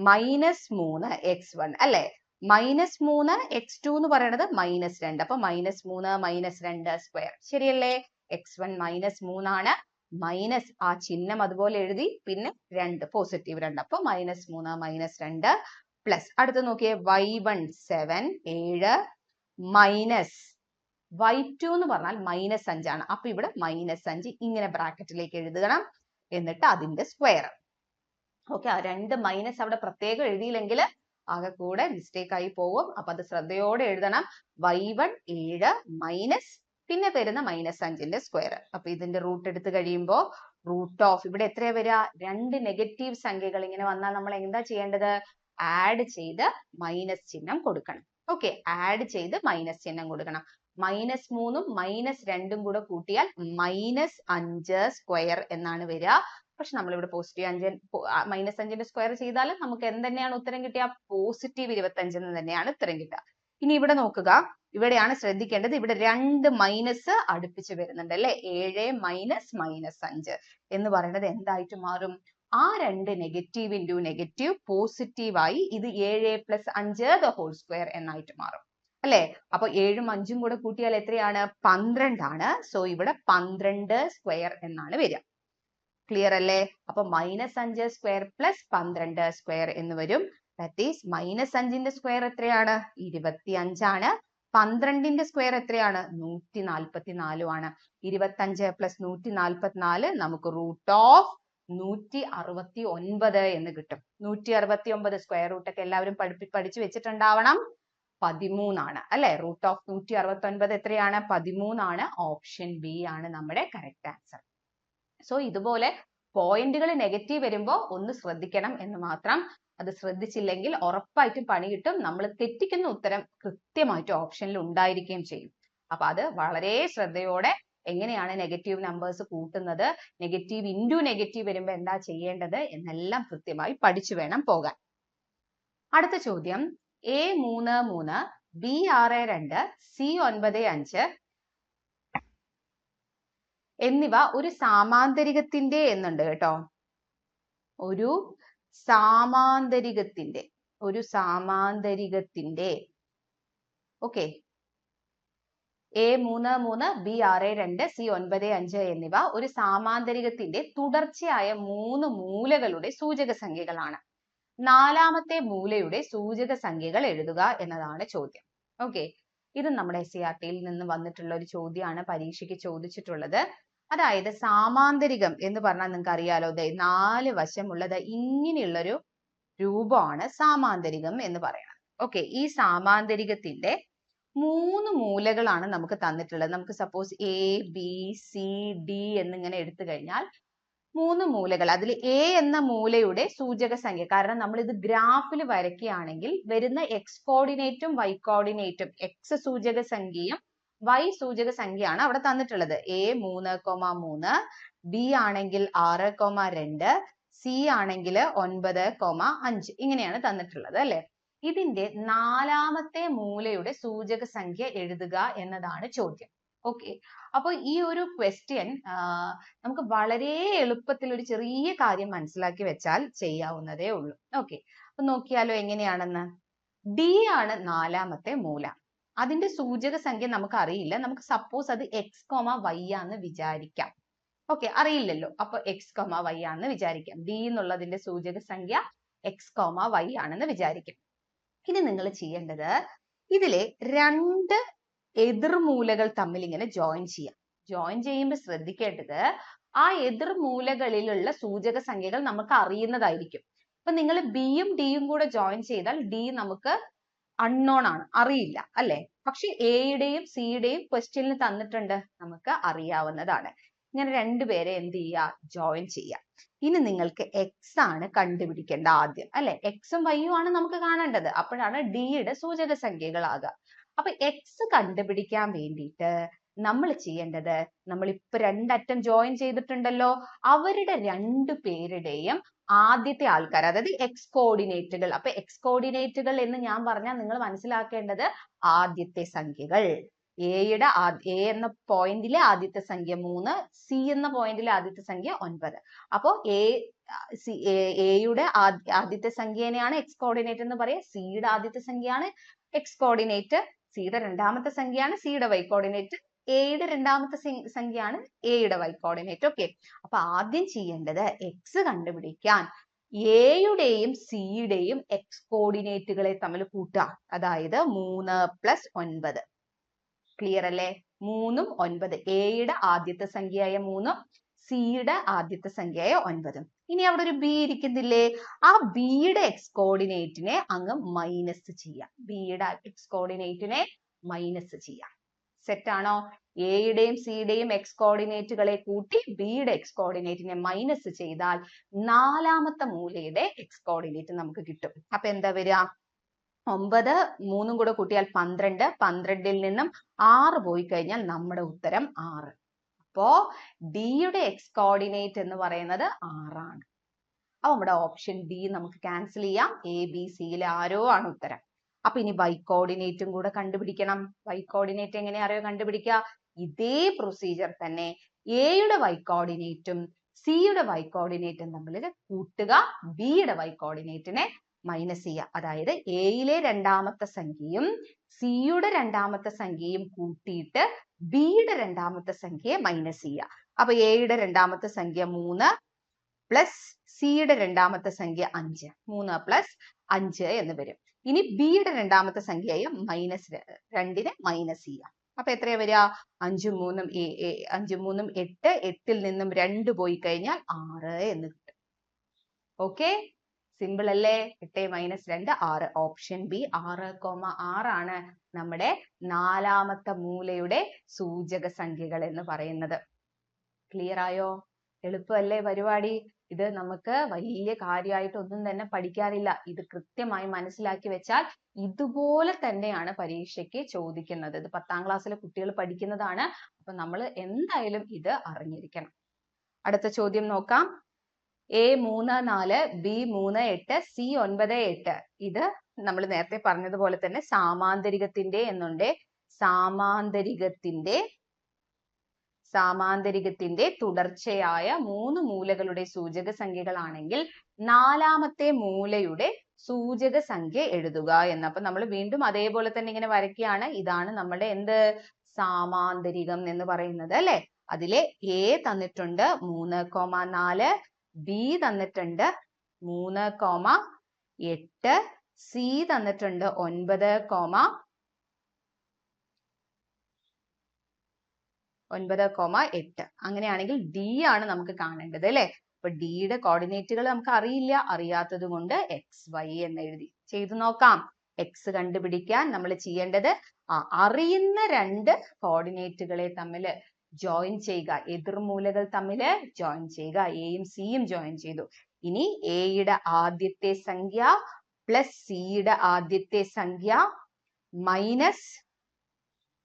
മൈനസ് 3 x1 അല്ലെ, minus 3 x2 എന്ന് പറയുന്നത് minus 2. അപ്പൊ minus 3 minus 2 square. ശരിയല്ലേ? x1 മൈനസ് 3 ആണ്, മൈനസ് ആ ചിഹ്നം അതുപോലെ എഴുതി പിന്നെ 2 പോസിറ്റീവ് 2 അപ്പൊ -3 -2 പ്ലസ് അടുത്ത് നോക്കിയേ y1 7 7 മൈനസ് y2 എന്ന് പറഞ്ഞാൽ -5 ആണ്. അപ്പൊ ഇവിടെ -5 ഇങ്ങനെ ബ്രാക്കറ്റിലേക്ക് എഴുതണം. എന്നിട്ട് അതിന്റെ സ്ക്വയർ. ഓക്കെ, ആ 2 മൈനസ് അവിടെ പ്രത്യേകം എഴുതിയില്ലെങ്കിൽ ആകെ കൂടെ മിസ്റ്റേക്ക് ആയി പോകും. അപ്പൊ അത് ശ്രദ്ധയോടെ എഴുതണം. y1 7 മൈനസ് പിന്നെ തരുന്ന -5ന്റെ സ്ക്വയർ. അപ്പൊ ഇതിന്റെ റൂട്ട് എടുത്ത് കഴിയുമ്പോൾ റൂട്ട് ഓഫ് ഇവിടെ എത്രയാ വരിക? 2 നെഗറ്റീവ് സംഖ്യകൾ ഇങ്ങനെ വന്നാൽ നമ്മൾ എന്താ ചെയ്യേണ്ടത്? ആഡ് ചെയ്ത് മൈനസ് ചിഹ്നം കൊടുക്കണം. ഓക്കെ, ആഡ് ചെയ്ത് മൈനസ് ചിഹ്നം കൊടുക്കണം. -3ഉം -2ഉം കൂടെ കൂട്ടിയാൽ -5 സ്ക്വയർ എന്നാണ് വരിക. പക്ഷെ നമ്മളിവിടെ പോസിറ്റീവ് 5 -5ന്റെ സ്ക്വയർ ചെയ്താൽ നമുക്ക് എന്ത് തന്നെയാണ് ഉത്തരം കിട്ടുക? പോസിറ്റീവ് 25 എന്ന് തന്നെയാണ് ഉത്തരം കിട്ടുക. ഇനി ഇവിടെ നോക്കുക, ഇവിടെയാണ് ശ്രദ്ധിക്കേണ്ടത്. ഇവിടെ 2 മൈനസ് അടുപ്പിച്ച് വരുന്നുണ്ട് അല്ലെ? 7 മൈനസ് -5 എന്ന് പറയുന്നത് എന്തായിട്ട് മാറും? ആ 2 നെഗറ്റീവ് ഇൻറ്റു നെഗറ്റീവ് പോസിറ്റീവ് ആയി ഇത് 7 + 5 ദ ഹോൾ സ്ക്വയർ എന്നായിട്ട് മാറും അല്ലെ? അപ്പൊ 7ഉം 5ഉം കൂടെ കൂട്ടിയാൽ എത്രയാണ്? 12 ആണ്. സോ ഇവിടെ 12 സ്ക്വയർ എന്നാണ് വരിക. ക്ലിയർ അല്ലേ? അപ്പൊ -5 സ്ക്വയർ പ്ലസ് 12 സ്ക്വയർ എന്ന് വരും. ദാറ്റ് ഈസ് -5ന്റെ സ്ക്വയർ എത്രയാണ്? 25 ആണ്. 12ന്റെ സ്ക്വയർ എത്രയാണ്? 144 ആണ്. 25 + 144 നമുക്ക് റൂട്ട് ഓഫ് 169 എന്ന് കിട്ടും. 169 സ്ക്വയർ റൂട്ട് ഒക്കെ എല്ലാവരും പഠിച്ചു വെച്ചിട്ടുണ്ടാവണം. 13 ആണ് അല്ലെ? റൂട്ട് ഓഫ് 169 എത്രയാണ്? 13 ആണ്. ഓപ്ഷൻ ബി ആണ് നമ്മുടെ കറക്റ്റ് ആൻസർ. സോ ഇതുപോലെ പോയിന്റുകൾ നെഗറ്റീവ് വരുമ്പോൾ ഒന്ന് ശ്രദ്ധിക്കണം എന്ന് മാത്രം. അത് ശ്രദ്ധിച്ചില്ലെങ്കിൽ ഉറപ്പായിട്ടും പണി കിട്ടും. നമ്മൾ തെറ്റിക്കുന്ന ഉത്തരം കൃത്യമായിട്ട് ഓപ്ഷനിൽ ഉണ്ടായിരിക്കുകയും ചെയ്യും. അപ്പൊ അത് വളരെ ശ്രദ്ധയോടെ എങ്ങനെയാണ് നെഗറ്റീവ് നമ്പേഴ്സ് കൂട്ടുന്നത്, നെഗറ്റീവ് ഇൻറ്റു നെഗറ്റീവ് വരുമ്പോൾ എന്താ ചെയ്യേണ്ടത് എന്നെല്ലാം കൃത്യമായി പഠിച്ചു വേണം പോകാൻ. അടുത്ത ചോദ്യം, A33 B62 C95 എന്നിവ ഒരു സാമാന്തരികത്തിന്റെ എന്നുണ്ട് കേട്ടോ. ഒരു സാമാന്തരികത്തിന്റെ ഓക്കെ, A33 B62 C95 എന്നിവ ഒരു സാമാന്തരികത്തിന്റെ തുടർച്ചയായ 3 മൂലകളുടെ സൂചക സംഖ്യകളാണ്. 4ാമത്തെ മൂലയുടെ സൂചക സംഖ്യകൾ എഴുതുക എന്നതാണ് ചോദ്യം. ഓക്കെ, ഇത് നമ്മുടെ SCERT-യിൽ നിന്ന് വന്നിട്ടുള്ള ഒരു ചോദ്യമാണ്, പരീക്ഷയ്ക്ക് ചോദിച്ചിട്ടുള്ളത്. അതായത് സാമാന്തരികം എന്ന് പറഞ്ഞാൽ നിങ്ങൾക്ക് അറിയാലോ, 4 വശമുള്ളത് ഇങ്ങനെയുള്ളൊരു രൂപമാണ് സാമാന്തരികം എന്ന് പറയുന്നത്. ഓക്കെ, ഈ സാമാന്തരികത്തിന്റെ 3 മൂലകളാണ് നമുക്ക് തന്നിട്ടുള്ളത്. നമുക്ക് സപ്പോസ് ABCD എന്നിങ്ങനെ എടുത്തു കഴിഞ്ഞാൽ 3 മൂലകൾ. അതിൽ A എന്ന മൂലയുടെ സൂചക സംഖ്യ, കാരണം നമ്മൾ ഇത് ഗ്രാഫിൽ വരയ്ക്കുകയാണെങ്കിൽ വരുന്ന X കോർഡിനേറ്റും Y കോർഡിനേറ്റും, X സൂചക സംഖ്യയും Y സൂചക സംഖ്യയാണ് അവിടെ തന്നിട്ടുള്ളത്. A 3,3, B ആണെങ്കിൽ 6,2, C ആണെങ്കിൽ 9,5 ഇങ്ങനെയാണ് തന്നിട്ടുള്ളത് അല്ലെ? ഇതിന്റെ 4ാമത്തെ മൂലയുടെ സൂചക സംഖ്യ എഴുതുക എന്നതാണ് ചോദ്യം. ഓക്കെ, അപ്പോൾ ഈ ഒരു ക്വസ്റ്റ്യൻ നമുക്ക് വളരെ എളുപ്പത്തിൽ ഒരു ചെറിയ കാര്യം മനസ്സിലാക്കി വെച്ചാൽ ചെയ്യാവുന്നതേ ഉള്ളൂ. ഓക്കെ, അപ്പൊ നോക്കിയാലോ എങ്ങനെയാണെന്ന്. D ആണ് 4ാമത്തെ മൂല. അതിന്റെ സൂചക സംഖ്യ നമുക്ക് അറിയില്ല. നമുക്ക് സപ്പോസ് അത് x, y ആണെന്ന് വിചാരിക്കാം. ഓക്കെ, അറിയില്ലല്ലോ. അപ്പൊ x, y ആണെന്ന് വിചാരിക്കാം. D എന്നുള്ളതിന്റെ സൂചക സംഖ്യ x, y ആണെന്ന് വിചാരിക്കാം. ഇനി നിങ്ങൾ ചെയ്യേണ്ടത് ഇതിലെ 2 എതിർമൂലകൾ തമ്മിൽ ഇങ്ങനെ ജോയിൻ ചെയ്യാം. ജോയിൻ ചെയ്യുമ്പോൾ ശ്രദ്ധിക്കേണ്ടത് ആ എതിർമൂലകളിലുള്ള സൂചക സംഖ്യകൾ നമുക്ക് അറിയുന്നതായിരിക്കും. ഇപ്പൊ നിങ്ങൾ ബിയും ഡിയും കൂടെ ജോയിൻ ചെയ്താൽ D നമുക്ക് അൺനോൺ ആണ്, അറിയില്ല അല്ലെ? പക്ഷെ എയുടെയും സിയുടെയും ക്വസ്റ്റ്യനിൽ തന്നിട്ടുണ്ട്, നമുക്ക് അറിയാവുന്നതാണ്. ഇങ്ങനെ 2 പേരെ എന്ത് ചെയ്യുക? ജോയിൻ ചെയ്യാം. ഇനി നിങ്ങൾക്ക് x ആണ് കണ്ടുപിടിക്കേണ്ട ആദ്യം അല്ലെ? എക്സും വൈയും ആണ് നമുക്ക് കാണേണ്ടത്. അപ്പോഴാണ് ഡിയുടെ സൂചക സംഖ്യകളാകുക. അപ്പൊ x കണ്ടുപിടിക്കാൻ വേണ്ടിയിട്ട് നമ്മൾ ചെയ്യേണ്ടത്, നമ്മൾ ഇപ്പൊ 2 അറ്റം ജോയിൻ ചെയ്തിട്ടുണ്ടല്ലോ, അവരുടെ 2 പേരുടെയും ആദ്യത്തെ ആൾക്കാർ, അതായത് x കോർഡിനേറ്റുകൾ. അപ്പൊ x കോർഡിനേറ്റുകൾ എന്ന് ഞാൻ പറഞ്ഞാൽ നിങ്ങൾ മനസ്സിലാക്കേണ്ടത് ആദ്യത്തെ സംഖ്യകൾ. A എന്ന പോയിന്റിലെ ആദ്യത്തെ സംഖ്യ 3, C എന്ന പോയിന്റിലെ ആദ്യത്തെ സംഖ്യ 9. അപ്പോ എയുടെ ആദ്യത്തെ സംഖ്യനെയാണ് x കോർഡിനേറ്റ് എന്ന് പറയുക. സിയുടെ ആദ്യത്തെ സംഖ്യയാണ് x കോർഡിനേറ്റ്. സിയുടെ 2ാമത്തെ സംഖ്യയാണ് സിയുടെ y കോർഡിനേറ്റ്. എയുടെ രണ്ടാമത്തെ സംഖ്യയാണ് എയുടെ y കോർഡിനേറ്റ്. ഓക്കെ, അപ്പൊ ആദ്യം ചെയ്യേണ്ടത് എക്സ് കണ്ടുപിടിക്കാൻ എയുടെയും സിയുടെയും എക്സ് കോർഡിനേറ്റുകളെ തമ്മിൽ കൂട്ടുക. അതായത് 3 + 9. ക്ലിയർ അല്ലേ? 3ഉം 9. എയുടെ ആദ്യത്തെ സംഖ്യയായ 3ഉം സിയുടെ ആദ്യത്തെ സംഖ്യയായ 9ഉം. ഇനി അവിടെ ഒരു ബി ഇരിക്കുന്നില്ലേ? ആ ബിയുടെ എക്സ് കോർഡിനേറ്റിനെ അങ്ങ് മൈനസ് ചെയ്യാം. ബിയുടെ എക്സ് കോർഡിനേറ്റിനെ മൈനസ് ചെയ്യാം. സെറ്റ് ആണോ? എയുടെയും സിയുടെയും എക്സ് കോർഡിനേറ്റുകളെ കൂട്ടി ബിയുടെ എക്സ് കോർഡിനേറ്റിനെ മൈനസ് ചെയ്താൽ നാലാമത്തെ മൂലയുടെ എക്സ് കോർഡിനേറ്റ് നമുക്ക് കിട്ടും. അപ്പൊ എന്താ വരിക? 9 3ഉം കൂടെ കൂട്ടിയാൽ 12. 12ൽ നിന്നും 6 പോയി കഴിഞ്ഞാൽ നമ്മുടെ ഉത്തരം 6. അപ്പോ ഡിയുടെ എക്സ് കോർഡിനേറ്റ് എന്ന് പറയുന്നത് 6 ആണ്. അപ്പൊ നമ്മുടെ ഓപ്ഷൻ ഡി നമുക്ക് ക്യാൻസൽ ചെയ്യാം. എ ബി സിയിലെ ആരോ ആണ് ഉത്തരം. അപ്പൊ ഇനി y കോർഡിനേറ്റും കൂടെ കണ്ടുപിടിക്കണം. y കോർഡിനേറ്റ് എങ്ങനെ അറിയോ കണ്ടുപിടിക്കുക? ഇതേ പ്രൊസീജിയർ തന്നെ എയുടെ y കോർഡിനേറ്റും സിയുടെ y കോർഡിനേറ്റും തമ്മിൽ കൂട്ടുക, ബിയുടെ y കോർഡിനേറ്റിനെ മൈനസ് ചെയ്യുക. അതായത് എയിലെ രണ്ടാമത്തെ സംഖ്യയും സിയുടെ രണ്ടാമത്തെ സംഖ്യയും കൂട്ടിയിട്ട് ബിയുടെ രണ്ടാമത്തെ സംഖ്യയെ മൈനസ് ചെയ്യുക. അപ്പൊ എയുടെ രണ്ടാമത്തെ സംഖ്യ 3 പ്ലസ് സിയുടെ രണ്ടാമത്തെ സംഖ്യ 5. 3 + 5 എന്ന് വരും. ഇനി ബിയുടെ രണ്ടാമത്തെ സംഖ്യയായ -2നെ മൈനസ് ചെയ്യാം. അപ്പൊ എത്രയാ വരിക? 5ഉം 3ഉം 8. 8ൽ നിന്നും 2 പോയി കഴിഞ്ഞാൽ 6 എന്ന് കിട്ടും. ഓക്കെ, സിമ്പിൾ അല്ലേ? 8 - 2 6. ഓപ്ഷൻ ബി 6,6 ആണ് നമ്മുടെ നാലാമത്തെ മൂലയുടെ സൂചക സംഖ്യകൾ എന്ന് പറയുന്നത്. ക്ലിയർ ആയോ? എളുപ്പമല്ലേ പരിപാടി? ഇത് നമുക്ക് വലിയ കാര്യമായിട്ടൊന്നും തന്നെ പഠിക്കാറില്ല. ഇത് കൃത്യമായി മനസ്സിലാക്കി വെച്ചാൽ ഇതുപോലെ തന്നെയാണ് പരീക്ഷയ്ക്ക് ചോദിക്കുന്നത്. ഇത് 10ാം ക്ലാസ്സിലെ കുട്ടികൾ പഠിക്കുന്നതാണ്. അപ്പൊ നമ്മൾ എന്തായാലും ഇത് അറിഞ്ഞിരിക്കണം. അടുത്ത ചോദ്യം നോക്കാം. A 3 4 B 3 8 C 9 8. ഇത് നമ്മൾ നേരത്തെ പറഞ്ഞതുപോലെ തന്നെ സാമാന്തരികത്തിന്റെ എന്നുണ്ട്. സാമാന്തരികത്തിന്റെ തുടർച്ചയായ 3 മൂലകളുടെ സൂചക സംഖ്യകളാണെങ്കിൽ നാലാമത്തെ മൂലയുടെ സൂചക സംഖ്യ എഴുതുക എന്ന്. അപ്പൊ നമ്മൾ വീണ്ടും അതേപോലെ തന്നെ ഇങ്ങനെ വരയ്ക്കുകയാണ്. ഇതാണ് നമ്മുടെ എന്ത്? സാമാന്തരികം എന്ന് പറയുന്നത് അല്ലെ? അതിലെ A തന്നിട്ടുണ്ട് 3,4, B തന്നിട്ടുണ്ട് 3,8, C തന്നിട്ടുണ്ട് 9,8. അങ്ങനെയാണെങ്കിൽ D ആണ് നമുക്ക് കാണേണ്ടത് അല്ലെ? അപ്പൊ ഡിയുടെ കോർഡിനേറ്റുകൾ നമുക്ക് അറിയില്ല. അറിയാത്തത് കൊണ്ട് XY എന്ന് എഴുതി. ചെയ്തു നോക്കാം. എക്സ് കണ്ടുപിടിക്കാൻ നമ്മൾ ചെയ്യേണ്ടത് അറിയുന്ന 2 കോർഡിനേറ്റുകളെ തമ്മിൽ ജോയിൻ ചെയ്യുക. എതിർമൂലകൾ തമ്മിൽ ജോയിൻ ചെയ്യുക. എയും സിയും ജോയിൻ ചെയ്തു. ഇനി എയുടെ ആദ്യത്തെ സംഖ്യ പ്ലസ് സിയുടെ ആദ്യത്തെ സംഖ്യ മൈനസ്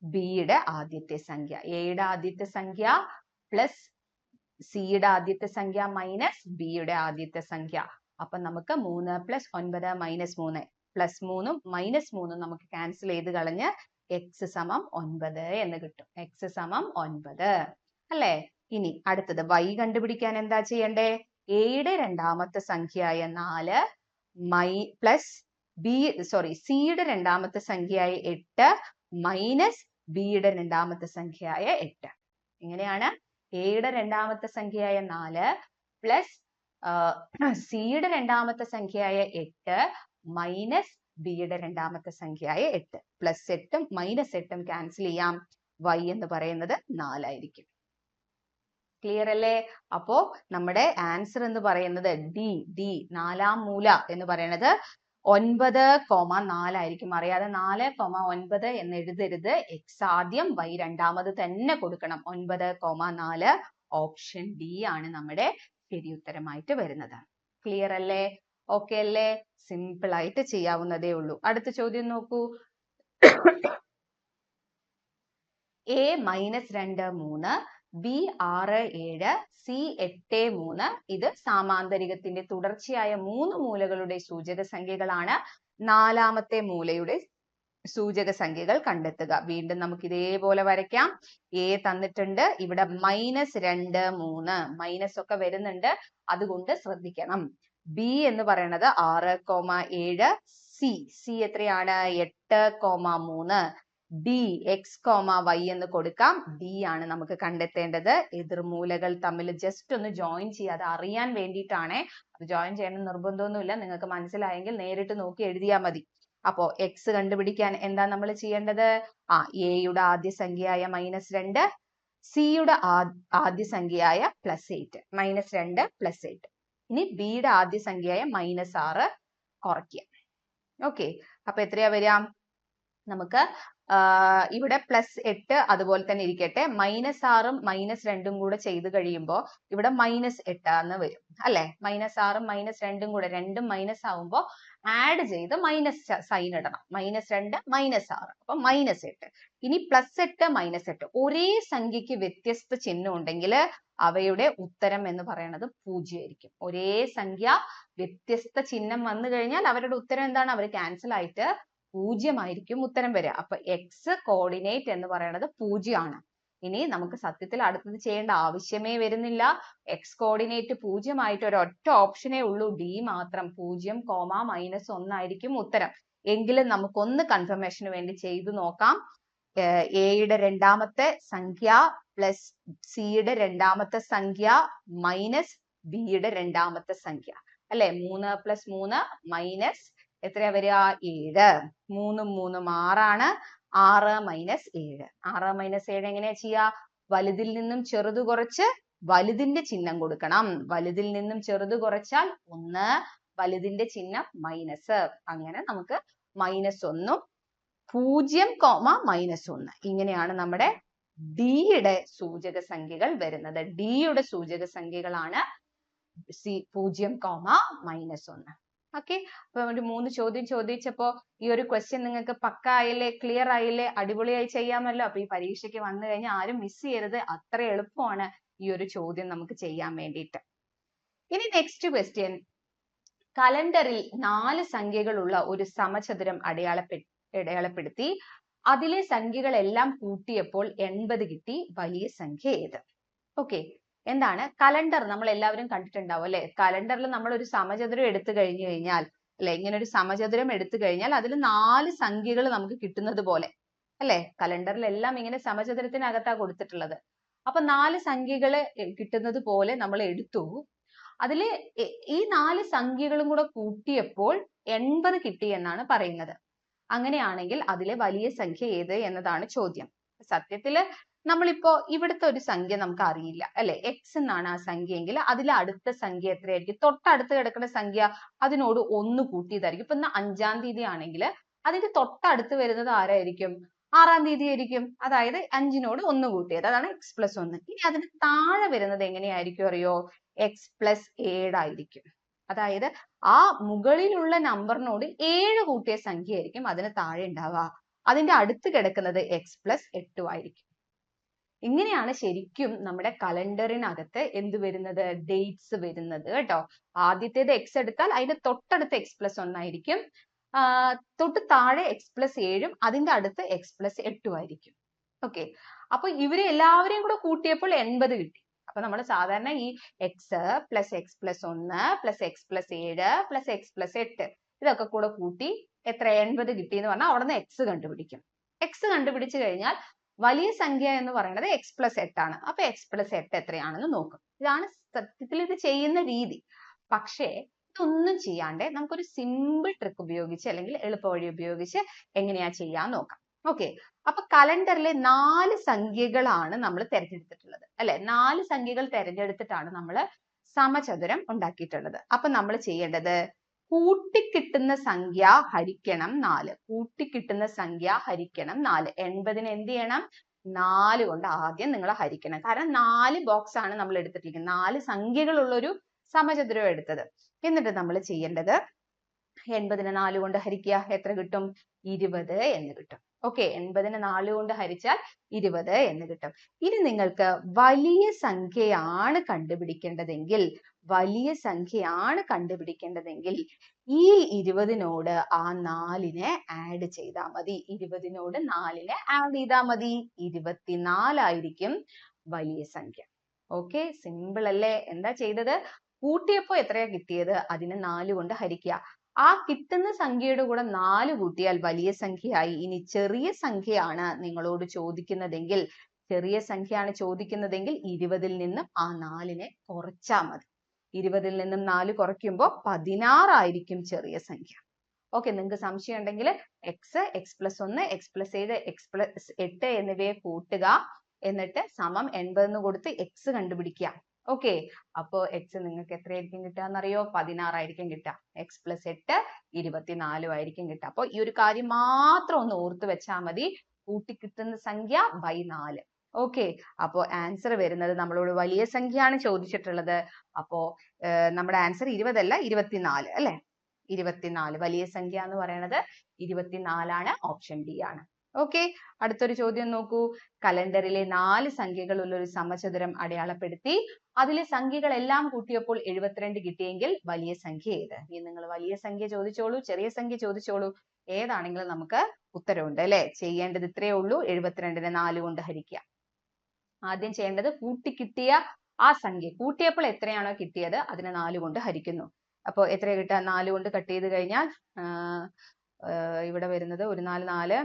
ബിയുടെ ആദ്യത്തെ സംഖ്യ. എയുടെ ആദ്യത്തെ സംഖ്യ പ്ലസ് സിയുടെ ആദ്യത്തെ സംഖ്യ മൈനസ് ബിയുടെ ആദ്യത്തെ സംഖ്യ. അപ്പൊ നമുക്ക് 3 + 9 - 3 +3ഉം -3ഉം നമുക്ക് ക്യാൻസൽ ചെയ്ത് കളഞ്ഞ് x = 9 എന്ന് കിട്ടും. x = 9 അല്ലേ? ഇനി അടുത്തത് y കണ്ടുപിടിക്കാൻ എന്താ ചെയ്യണ്ടേ? എയുടെ രണ്ടാമത്തെ സംഖ്യയായ 4 സിയുടെ രണ്ടാമത്തെ സംഖ്യയായ 8 മൈനസ് ബിയുടെ രണ്ടാമത്തെ സംഖ്യയായ 8. എങ്ങനെയാണ്? എയുടെ രണ്ടാമത്തെ സംഖ്യയായ 4 പ്ലസ് സിയുടെ രണ്ടാമത്തെ സംഖ്യയായ 8 മൈനസ് ബിയുടെ രണ്ടാമത്തെ സംഖ്യയായ 8. +8ഉം -8ഉം ക്യാൻസൽ ചെയ്യാം. y എന്ന് പറയുന്നത് 4 ആയിരിക്കും. ക്ലിയർ അല്ലേ? അപ്പോ നമ്മുടെ ആൻസർ എന്ന് പറയുന്നത് ഡി നാലാം മൂല എന്ന് പറയുന്നത് 9,4 ആയിരിക്കും. അറിയാതെ 4,9 എന്ന് എഴുതരുത്. x ആദ്യം y രണ്ടാമത് തന്നെ കൊടുക്കണം. 9,4. ഓപ്ഷൻ ഡി ആണ് നമ്മുടെ ശരി ഉത്തരമായിട്ട് വരുന്നത്. ക്ലിയർ അല്ലേ? ഓക്കെ അല്ലേ? സിമ്പിൾ ആയിട്ട് ചെയ്യാവുന്നതേ ഉള്ളൂ. അടുത്ത ചോദ്യം നോക്കൂ. A -2 3, B 6 7, C 8 3. ഇത് സാമാന്തരികത്തിന്റെ തുടർച്ചയായ 3 മൂലകളുടെ സൂചക സംഖ്യകളാണ്. നാലാമത്തെ മൂലയുടെ സൂചക സംഖ്യകൾ കണ്ടെത്തുക. വീണ്ടും നമുക്ക് ഇതേപോലെ വരയ്ക്കാം. A തന്നിട്ടുണ്ട്. ഇവിടെ -2 3 മൈനസ് ഒക്കെ വരുന്നുണ്ട്. അതുകൊണ്ട് ശ്രദ്ധിക്കണം. B എന്ന് പറയുന്നത് 6,7. C എത്രയാണ്? 8,3. ഡി എക്സ് കോമ വൈ എന്ന് കൊടുക്കാം. ഡി ആണ് നമുക്ക് കണ്ടെത്തേണ്ടത്. എതിർമൂലകൾ തമ്മിൽ ജസ്റ്റ് ഒന്ന് ജോയിൻ ചെയ്യുക, അത് അറിയാൻ വേണ്ടിയിട്ടാണ്. അത് ജോയിൻ ചെയ്യണം നിർബന്ധമൊന്നുമില്ല, നിങ്ങൾക്ക് മനസ്സിലായെങ്കിൽ നേരിട്ട് നോക്കി എഴുതിയാൽ മതി. അപ്പോ എക്സ് കണ്ടുപിടിക്കാൻ എന്താ നമ്മൾ ചെയ്യേണ്ടത്? എയുടെ ആദ്യ സംഖ്യയായ -2, സിയുടെ ആദ്യ സംഖ്യയായ +8, -2 +8. ഇനി ബിയുടെ ആദ്യ സംഖ്യയായ -6 കുറയ്ക്കുക. ഓക്കെ, അപ്പൊ എത്രയാ വരിക? നമുക്ക് ഇവിടെ +8 അതുപോലെ തന്നെ ഇരിക്കട്ടെ, -6ഉം -2ഉം കൂടെ ചെയ്ത് കഴിയുമ്പോൾ ഇവിടെ -8 എന്ന് വരും അല്ലെ. -6ഉം -2ഉം കൂടെ രണ്ടും മൈനസ് ആവുമ്പോൾ ആഡ് ചെയ്ത് മൈനസ് സൈൻ ഇടണം. -2 -6 അപ്പൊ -8. ഇനി +8 -8 ഒരേ സംഖ്യക്ക് വ്യത്യസ്ത ചിഹ്നം ഉണ്ടെങ്കിൽ അവയുടെ ഉത്തരം എന്ന് പറയുന്നത് 0 ആയിരിക്കും. ഒരേ സംഖ്യ വ്യത്യസ്ത ചിഹ്നം വന്നു കഴിഞ്ഞാൽ അവരുടെ ഉത്തരം എന്താണ്? അവർ ക്യാൻസൽ ആയിട്ട് 0 ആയിരിക്കും ഉത്തരം വരിക. അപ്പൊ എക്സ് കോർഡിനേറ്റ് എന്ന് പറയുന്നത് 0 ആണ്. ഇനി നമുക്ക് സത്യത്തിൽ അടുത്തത് ചെയ്യേണ്ട ആവശ്യമേ വരുന്നില്ല. എക്സ് കോർഡിനേറ്റ് 0 ആയിട്ട് ഒരൊറ്റ ഓപ്ഷനേ ഉള്ളൂ, ഡി മാത്രം. 0, -1 ആയിരിക്കും ഉത്തരം. എങ്കിലും നമുക്കൊന്ന് കൺഫർമേഷന് വേണ്ടി ചെയ്തു നോക്കാം. എയുടെ രണ്ടാമത്തെ സംഖ്യ പ്ലസ് സിയുടെ രണ്ടാമത്തെ സംഖ്യ മൈനസ് ബിയുടെ രണ്ടാമത്തെ സംഖ്യ അല്ലെ. 3 + 3 മൈനസ് എത്രയാ വരിക? 7. 3ഉം 3ഉം 6 ആണ്. 6 - 7. 6 - 7 എങ്ങനെയാ ചെയ്യാ? വലുതിൽ നിന്നും ചെറുത് കുറച്ച് വലുതിന്റെ ചിഹ്നം കൊടുക്കണം. വലുതിൽ നിന്നും ചെറുത് കുറച്ചാൽ 1, വലുതിന്റെ ചിഹ്നം മൈനസ്. അങ്ങനെ നമുക്ക് -1ഉം 0, -1 ഇങ്ങനെയാണ് നമ്മുടെ ഡിയുടെ സൂചക സംഖ്യകൾ വരുന്നത്. ഡിയുടെ സൂചക സംഖ്യകളാണ് 0, -1. ഓക്കെ, അപ്പൊ ഒരു 3 ചോദ്യം ചോദിച്ചപ്പോ ഈ ഒരു ക്വസ്റ്റ്യൻ നിങ്ങൾക്ക് പക്ക ആയില്ലേ? ക്ലിയർ ആയില്ലേ? അടിപൊളിയായി ചെയ്യാമല്ലോ. അപ്പൊ ഈ പരീക്ഷയ്ക്ക് വന്നു കഴിഞ്ഞാൽ ആരും മിസ് ചെയ്യരുത്. അത്ര എളുപ്പമാണ് ഈ ഒരു ചോദ്യം നമുക്ക് ചെയ്യാൻ വേണ്ടിയിട്ട്. ഇനി നെക്സ്റ്റ് ക്വസ്റ്റ്യൻ, കലണ്ടറിൽ 4 സംഖ്യകളുള്ള ഒരു സമചതുരം അടയാളപ്പെടുത്തി അതിലെ സംഖ്യകളെല്ലാം കൂട്ടിയപ്പോൾ 80 കിട്ടി. വലിയ സംഖ്യ ഏത്? ഓക്കെ, എന്താണ് കലണ്ടർ? നമ്മൾ എല്ലാവരും കണ്ടിട്ടുണ്ടാവും അല്ലെ. കലണ്ടറിൽ നമ്മൾ ഒരു സമചതുരം എടുത്തു കഴിഞ്ഞു കഴിഞ്ഞാൽ അല്ലെ, ഇങ്ങനെ ഒരു സമചതുരം എടുത്തു കഴിഞ്ഞാൽ അതിൽ 4 സംഖ്യകൾ നമുക്ക് കിട്ടുന്നത് പോലെ അല്ലെ. കലണ്ടറിലെല്ലാം ഇങ്ങനെ സമചതുരത്തിനകത്താ കൊടുത്തിട്ടുള്ളത്. അപ്പൊ 4 സംഖ്യകൾ കിട്ടുന്നത് പോലെ നമ്മൾ എടുത്തു. അതില് ഈ 4 സംഖ്യകളും കൂടെ കൂട്ടിയപ്പോൾ 80 കിട്ടി എന്നാണ് പറയുന്നത്. അങ്ങനെയാണെങ്കിൽ അതിലെ വലിയ സംഖ്യ ഏത് എന്നതാണ് ചോദ്യം. സത്യത്തില് നമ്മളിപ്പോ ഇവിടുത്തെ ഒരു സംഖ്യ നമുക്ക് അറിയില്ല അല്ലെ. എക്സ് എന്നാണ് ആ സംഖ്യയെങ്കിൽ അതിലെ അടുത്ത സംഖ്യ എത്രയായിരിക്കും? തൊട്ടടുത്ത് കിടക്കുന്ന സംഖ്യ അതിനോട് 1 കൂട്ടിയതായിരിക്കും. ഇപ്പൊ ഇന്ന് 5-ാം തീയതി ആണെങ്കിൽ അതിന്റെ തൊട്ടടുത്ത് വരുന്നത് ആരായിരിക്കും? 6-ാം തീയതി ആയിരിക്കും. അതായത് 5നോട് 1 കൂട്ടിയത്, അതാണ് x+1. ഇനി അതിന് താഴെ വരുന്നത് എങ്ങനെയായിരിക്കും അറിയോ? x+7 ആയിരിക്കും. അതായത് ആ മുകളിലുള്ള നമ്പറിനോട് 7 കൂട്ടിയ സംഖ്യ ആയിരിക്കും അതിന് താഴെ ഉണ്ടാവുക. അതിന്റെ അടുത്ത് കിടക്കുന്നത് x+8 ആയിരിക്കും. ഇങ്ങനെയാണ് ശരിക്കും നമ്മുടെ കലണ്ടറിനകത്ത് എന്ത് വരുന്നത്? ഡേറ്റ്സ് വരുന്നത് കേട്ടോ. ആദ്യത്തേത് x എടുത്താൽ അതിന്റെ തൊട്ടടുത്ത് x+1 ആയിരിക്കും. തൊട്ട് താഴെ x+7ഉം അതിന്റെ അടുത്ത് x+8 ആയിരിക്കും. ഓക്കെ, അപ്പൊ ഇവരെ എല്ലാവരെയും കൂടെ കൂട്ടിയപ്പോൾ 80 കിട്ടി. അപ്പൊ നമ്മൾ സാധാരണ ഈ x + x+1 + x+7 + x+8 ഇതൊക്കെ കൂടെ കൂട്ടി എത്ര 80 കിട്ടി എന്ന് പറഞ്ഞാൽ അവിടെ നിന്ന് x കണ്ടുപിടിക്കും. x കണ്ടുപിടിച്ചു കഴിഞ്ഞാൽ വലിയ സംഖ്യ എന്ന് പറയുന്നത് x+8 ആണ്. അപ്പൊ x+8 എത്രയാണെന്ന് നോക്കും. ഇതാണ് സത്യത്തിൽ ഇത് ചെയ്യുന്ന രീതി. പക്ഷേ ഇതൊന്നും ചെയ്യാണ്ട് നമുക്കൊരു സിമ്പിൾ ട്രിക്ക് ഉപയോഗിച്ച് അല്ലെങ്കിൽ എളുപ്പവഴി ഉപയോഗിച്ച് എങ്ങനെയാ ചെയ്യാൻ നോക്കാം. ഓക്കെ, അപ്പൊ കലണ്ടറിലെ 4 സംഖ്യകളാണ് നമ്മൾ തിരഞ്ഞെടുത്തിട്ടുള്ളത് അല്ലെ. 4 സംഖ്യകൾ തിരഞ്ഞെടുത്തിട്ടാണ് നമ്മൾ സമചതുരം ഉണ്ടാക്കിയിട്ടുള്ളത്. അപ്പൊ നമ്മൾ ചെയ്യേണ്ടത് കൂട്ടിക്കിട്ടുന്ന സംഖ്യ ഹരിക്കണം 4. കൂട്ടിക്കിട്ടുന്ന സംഖ്യ ഹരിക്കണം 4. 80നെ എന്ത് ചെയ്യണം? 4 കൊണ്ട് ആദ്യം നിങ്ങൾ ഹരിക്കണം. കാരണം 4 ബോക്സ് ആണ് നമ്മൾ എടുത്തിട്ടിരിക്കുന്നത്. 4 സംഖ്യകളുള്ള ഒരു സമചതുരം എടുത്തത്. എന്നിട്ട് നമ്മൾ ചെയ്യേണ്ടത് 80നെ 4 കൊണ്ട് ഹരിക്കുക. എത്ര കിട്ടും? 20 എന്ന് കിട്ടും. ഓക്കെ, 80നെ 4 കൊണ്ട് ഹരിച്ചാൽ 20 എന്ന് കിട്ടും. ഇനി നിങ്ങൾക്ക് വലിയ സംഖ്യയാണ് കണ്ടുപിടിക്കേണ്ടതെങ്കിൽ ഈ 20നോട് ആ 4നെ ആഡ് ചെയ്താൽ മതി. 20നോട് 4നെ ആഡ് ചെയ്താൽ മതി. 24 ആയിരിക്കും വലിയ സംഖ്യ. ഓക്കെ, സിമ്പിൾ അല്ലേ? എന്താ ചെയ്തത്? കൂട്ടിയപ്പോ എത്രയാ കിട്ടിയത്? അതിനെ 4 കൊണ്ട് ഹരിക്കുക. ആ കിട്ടുന്ന സംഖ്യയുടെ കൂടെ 4 കൂട്ടിയാൽ വലിയ സംഖ്യയായി. ഇനി ചെറിയ സംഖ്യയാണ് നിങ്ങളോട് ചോദിക്കുന്നതെങ്കിൽ, ചെറിയ സംഖ്യയാണ് ചോദിക്കുന്നതെങ്കിൽ 20ൽ നിന്നും ആ 4നെ കുറച്ചാൽ മതി. 20ൽ നിന്നും 4 കുറയ്ക്കുമ്പോൾ 16 ആയിരിക്കും ചെറിയ സംഖ്യ. ഓക്കെ, നിങ്ങൾക്ക് സംശയം ഉണ്ടെങ്കിൽ x+1, x+7, x+8 എന്നിവയെ കൂട്ടുക, എന്നിട്ട് സമം 80 എന്ന് കൊടുത്ത് x കണ്ടുപിടിക്കുക. ഓക്കെ, അപ്പോ x നിങ്ങൾക്ക് എത്രയായിരിക്കും കിട്ടുക എന്നറിയോ? 16 ആയിരിക്കും കിട്ടുക. x+8 24 ആയിരിക്കും കിട്ടുക. അപ്പോൾ ഈ ഒരു കാര്യം മാത്രം ഒന്ന് ഓർത്ത് വെച്ചാൽ മതി. കൂട്ടി കിട്ടുന്ന സംഖ്യ by 4. ഓക്കെ, അപ്പോ ആൻസർ വരുന്നത്, നമ്മളോട് വലിയ സംഖ്യയാണ് ചോദിച്ചിട്ടുള്ളത്. അപ്പോ നമ്മുടെ ആൻസർ 20 അല്ല, 24 അല്ലെ? 24 വലിയ സംഖ്യ എന്ന് പറയുന്നത് 24 ആണ്. ഓപ്ഷൻ ഡി ആണ്. ഓക്കെ, അടുത്തൊരു ചോദ്യം നോക്കൂ. കലണ്ടറിലെ 4 സംഖ്യകളുള്ള ഒരു സമചതുരം അടയാളപ്പെടുത്തി അതിലെ സംഖ്യകളെല്ലാം കൂട്ടിയപ്പോൾ 72 കിട്ടിയെങ്കിൽ വലിയ സംഖ്യ ഏത്? ഇനി നിങ്ങൾ വലിയ സംഖ്യ ചോദിച്ചോളൂ, ചെറിയ സംഖ്യ ചോദിച്ചോളൂ, ഏതാണെങ്കിലും നമുക്ക് ഉത്തരവുണ്ട് അല്ലെ? ചെയ്യേണ്ടത് ഇത്രയേ ഉള്ളൂ, 72നെ 4 കൊണ്ട് ഹരിക്കുക. ആദ്യം ചെയ്യേണ്ടത് കൂട്ടിക്കിട്ടിയ ആ സംഖ്യ, കൂട്ടിയപ്പോൾ എത്രയാണോ കിട്ടിയത് അതിനെ 4 കൊണ്ട് ഹരിക്കുന്നു. അപ്പൊ എത്ര കിട്ടുക? 4 കൊണ്ട് കട്ട് ചെയ്ത് കഴിഞ്ഞാൽ ഇവിടെ വരുന്നത് 1 4 4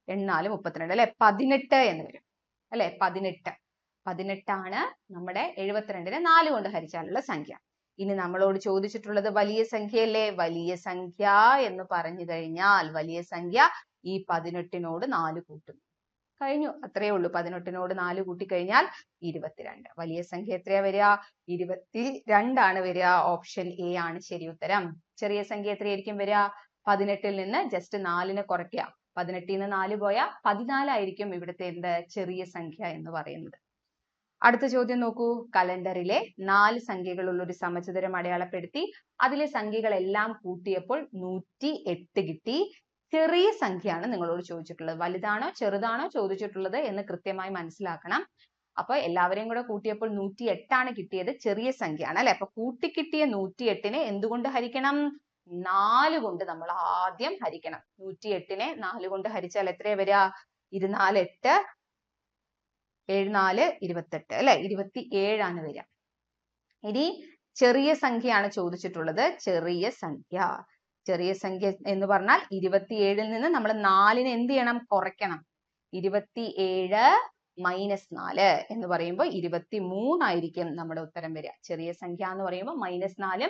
8 4 32 അല്ലെ? 18 എന്ന് വരും അല്ലെ? 18 ആണ് നമ്മുടെ 72നെ 4 കൊണ്ട് ഹരിച്ചാലുള്ള സംഖ്യ. ഇനി നമ്മളോട് ചോദിച്ചിട്ടുള്ളത് വലിയ സംഖ്യയല്ലേ? വലിയ സംഖ്യ എന്ന് പറഞ്ഞു കഴിഞ്ഞാൽ വലിയ സംഖ്യ ഈ 18നോട് 4 കൂട്ടുന്നു. കഴിഞ്ഞു, അത്രയേ ഉള്ളൂ. 18നോട് 4 കൂട്ടി കഴിഞ്ഞാൽ 22. വലിയ സംഖ്യ എത്രയാ വരിക? 22 ആണ് വരിക. ഓപ്ഷൻ എ ആണ് ശരി ഉത്തരം. ചെറിയ സംഖ്യ എത്രയായിരിക്കും വരിക? 18ൽ നിന്ന് ജസ്റ്റ് 4നെ കുറയ്ക്കുക. 18ൽ നിന്ന് 4 പോയാൽ 14 ആയിരിക്കും ഇവിടുത്തെ എന്ത്? ചെറിയ സംഖ്യ എന്ന് പറയുന്നത്. അടുത്ത ചോദ്യം നോക്കൂ. കലണ്ടറിലെ 4 സംഖ്യകളുള്ള ഒരു സമചതുരം അടയാളപ്പെടുത്തി അതിലെ സംഖ്യകളെല്ലാം കൂട്ടിയപ്പോൾ 108 കിട്ടി. ചെറിയ സംഖ്യയാണ് നിങ്ങളോട് ചോദിച്ചിട്ടുള്ളത്. വലുതാണോ ചെറുതാണോ ചോദിച്ചിട്ടുള്ളത് എന്ന് കൃത്യമായി മനസ്സിലാക്കണം. അപ്പൊ എല്ലാവരെയും കൂടെ കൂട്ടിയപ്പോൾ 108 ആണ് കിട്ടിയത്. ചെറിയ സംഖ്യയാണ് അല്ലെ? അപ്പൊ കൂട്ടിക്കിട്ടിയ 108നെ എന്തുകൊണ്ട് ഹരിക്കണം? 4 കൊണ്ട് നമ്മൾ ആദ്യം ഹരിക്കണം. 108നെ 4 കൊണ്ട് ഹരിച്ചാൽ എത്രയാ വരിക? 24 8 7 4 28 അല്ലെ? 27 ആണ് വരിക. ഇനി ചെറിയ സംഖ്യയാണ് ചോദിച്ചിട്ടുള്ളത്. ചെറിയ സംഖ്യ എന്ന് പറഞ്ഞാൽ 27ൽ നിന്ന് നമ്മൾ 4നെ എന്ത് ചെയ്യണം? കുറയ്ക്കണം. 27 മൈനസ് 4 എന്ന് പറയുമ്പോൾ 23 ആയിരിക്കും നമ്മുടെ ഉത്തരം വരിക. ചെറിയ സംഖ്യ എന്ന് പറയുമ്പോൾ -4,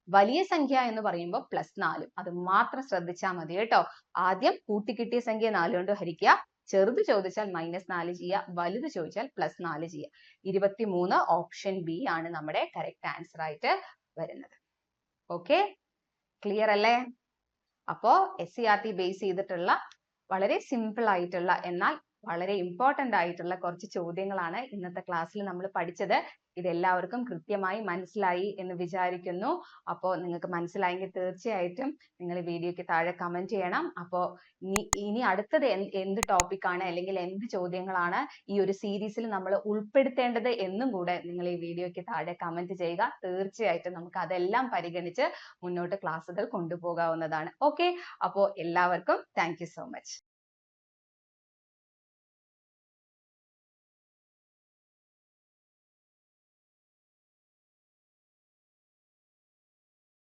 വലിയ സംഖ്യ എന്ന് പറയുമ്പോൾ +4. അത് മാത്രം ശ്രദ്ധിച്ചാൽ മതി കേട്ടോ. ആദ്യം കൂട്ടിക്കിട്ടിയ സംഖ്യ 4 കൊണ്ട് ഹരിക്കുക. ചെറുത് ചോദിച്ചാൽ -4 ചെയ്യുക, വലുത് ചോദിച്ചാൽ +4 ചെയ്യുക. 23 ഓപ്ഷൻ ബി ആണ് നമ്മുടെ കറക്റ്റ് ആൻസർ ആയിട്ട് വരുന്നത്. ഓക്കെ, ക്ലിയർ അല്ലേ? അപ്പോ SCERT ബേസ് ചെയ്തിട്ടുള്ള വളരെ സിമ്പിൾ ആയിട്ടുള്ള എന്നാൽ വളരെ ഇമ്പോർട്ടന്റ് ആയിട്ടുള്ള കുറച്ച് ചോദ്യങ്ങളാണ് ഇന്നത്തെ ക്ലാസ്സിൽ നമ്മൾ പഠിച്ചത്. ഇതെല്ലാവർക്കും കൃത്യമായി മനസ്സിലായി എന്ന് വിചാരിക്കുന്നു. അപ്പോൾ നിങ്ങൾക്ക് മനസ്സിലായെങ്കിൽ തീർച്ചയായിട്ടും നിങ്ങൾ ഈ വീഡിയോയ്ക്ക് താഴെ കമന്റ് ചെയ്യണം. അപ്പോൾ ഇനി അടുത്തത് എന്ത് ടോപ്പിക്കാണ് അല്ലെങ്കിൽ എന്ത് ചോദ്യങ്ങളാണ് ഈ ഒരു സീരീസിൽ നമ്മൾ ഉൾപ്പെടുത്തേണ്ടത് എന്നും കൂടെ നിങ്ങൾ ഈ വീഡിയോയ്ക്ക് താഴെ കമന്റ് ചെയ്യുക. തീർച്ചയായിട്ടും നമുക്ക് അതെല്ലാം പരിഗണിച്ച് മുന്നോട്ട് ക്ലാസ്സുകൾ കൊണ്ടുപോകാവുന്നതാണ്. ഓക്കെ, അപ്പോൾ എല്ലാവർക്കും താങ്ക് യു സോ മച്ച്.